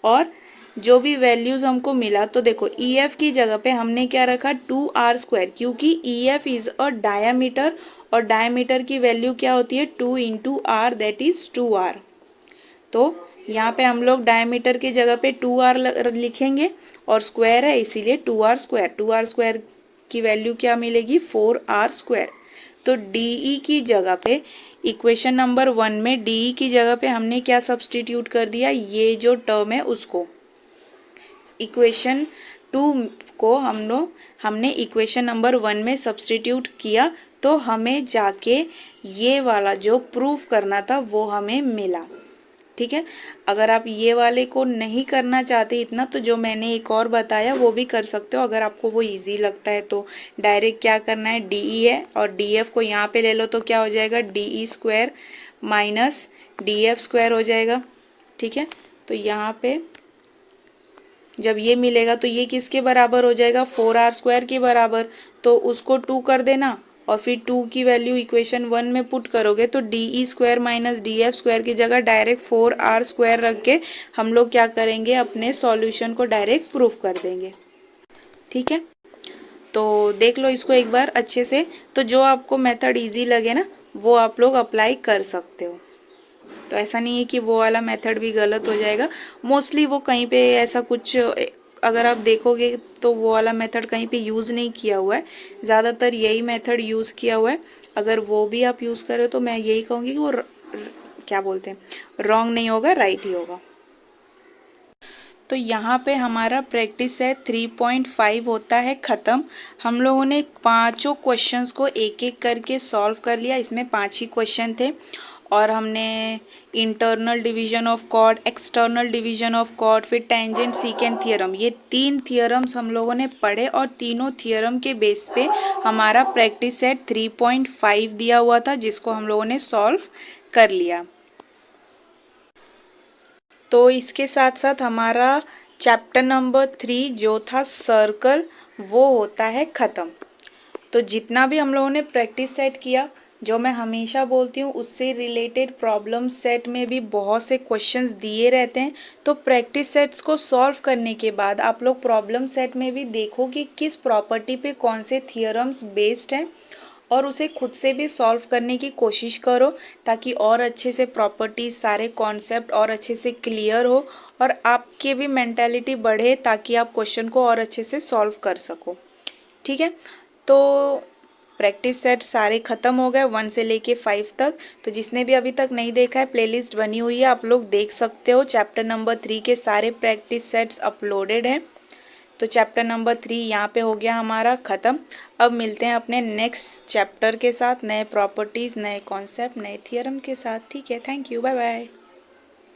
और जो भी वैल्यूज़ हमको मिला, तो देखो EF की जगह पे हमने क्या रखा, 2r², क्योंकि EF इज़ अ डायामीटर और डायमीटर की वैल्यू क्या होती है, 2 into R, that is 2r। तो यहाँ पे हम लोग डायमीटर की जगह पे 2r लिखेंगे और स्क्वायर है इसीलिए 2r²। 2r² की वैल्यू क्या मिलेगी, 4r²। तो DE की जगह पे इक्वेशन नंबर 1 में DE की जगह पे हमने क्या सब्सटीट्यूट कर दिया, ये जो टर्म है उसको। इक्वेशन 2 को हमने इक्वेशन नंबर 1 में सब्सटीट्यूट किया, तो हमें जाके ये वाला जो प्रूफ करना था वो हमें मिला। ठीक है, अगर आप ये वाले को नहीं करना चाहते इतना, तो जो मैंने एक और बताया वो भी कर सकते हो। अगर आपको वो इजी लगता है तो डायरेक्ट क्या करना है, DE है और DF को यहाँ पे ले लो, तो क्या हो जाएगा, DE² माइनस DF² हो जाएगा। ठीक है, तो यहाँ पे जब ये मिलेगा तो ये किसके बराबर हो जाएगा, 4r² के बराबर। तो उसको 2 कर देना और फिर 2 की वैल्यू इक्वेशन 1 में पुट करोगे तो DE² माइनस DF² की जगह डायरेक्ट 4r² रख के हम लोग क्या करेंगे, अपने सॉल्यूशन को डायरेक्ट प्रूफ कर देंगे। ठीक है, तो देख लो इसको एक बार अच्छे से। तो जो आपको मेथड इजी लगे ना वो आप लोग अप्लाई कर सकते हो। तो ऐसा नहीं है कि वो वाला मेथड भी गलत हो जाएगा। मोस्टली वो कहीं पे ऐसा कुछ अगर आप देखोगे तो वो वाला मेथड कहीं पे यूज़ नहीं किया हुआ है, ज़्यादातर यही मेथड यूज़ किया हुआ है। अगर वो भी आप यूज़ करो तो मैं यही कहूँगी कि वो क्या बोलते हैं, रॉन्ग नहीं होगा, राइट ही होगा। तो यहाँ पे हमारा प्रैक्टिस सेट 3.5 होता है ख़त्म। हम लोगों ने पांचों क्वेश्चंस को एक एक करके सॉल्व कर लिया। इसमें 5 ही क्वेश्चन थे और हमने internal division of chord, external division of chord, फिर टेंजेंट सीकेंट थ्योरम, ये 3 थ्योरम्स हम लोगों ने पढ़े और तीनों थ्योरम के बेस पे हमारा प्रैक्टिस सेट 3.5 दिया हुआ था जिसको हम लोगों ने सॉल्व कर लिया। तो इसके साथ साथ हमारा चैप्टर नंबर 3 जो था सर्कल वो होता है ख़त्म। तो जितना भी हम लोगों ने प्रैक्टिस सेट किया, जो मैं हमेशा बोलती हूँ उससे रिलेटेड प्रॉब्लम सेट में भी बहुत से क्वेश्चंस दिए रहते हैं। तो प्रैक्टिस सेट्स को सॉल्व करने के बाद आप लोग प्रॉब्लम सेट में भी देखो कि किस प्रॉपर्टी पे कौन से थियरम्स बेस्ड हैं और उसे खुद से भी सॉल्व करने की कोशिश करो ताकि और अच्छे से प्रॉपर्टीज, सारे कॉन्सेप्ट और अच्छे से क्लियर हो और आपके भी मेंटालिटी बढ़े ताकि आप क्वेश्चन को और अच्छे से सॉल्व कर सको। ठीक है, तो प्रैक्टिस सेट सारे ख़त्म हो गए 1 से लेके 5 तक। तो जिसने भी अभी तक नहीं देखा है, प्लेलिस्ट बनी हुई है, आप लोग देख सकते हो। चैप्टर नंबर 3 के सारे प्रैक्टिस सेट्स अपलोडेड हैं। तो चैप्टर नंबर 3 यहाँ पे हो गया हमारा ख़त्म। अब मिलते हैं अपने नेक्स्ट चैप्टर के साथ, नए प्रॉपर्टीज़, नए कॉन्सेप्ट, नए थियरम के साथ। ठीक है, थैंक यू, बाय बाय।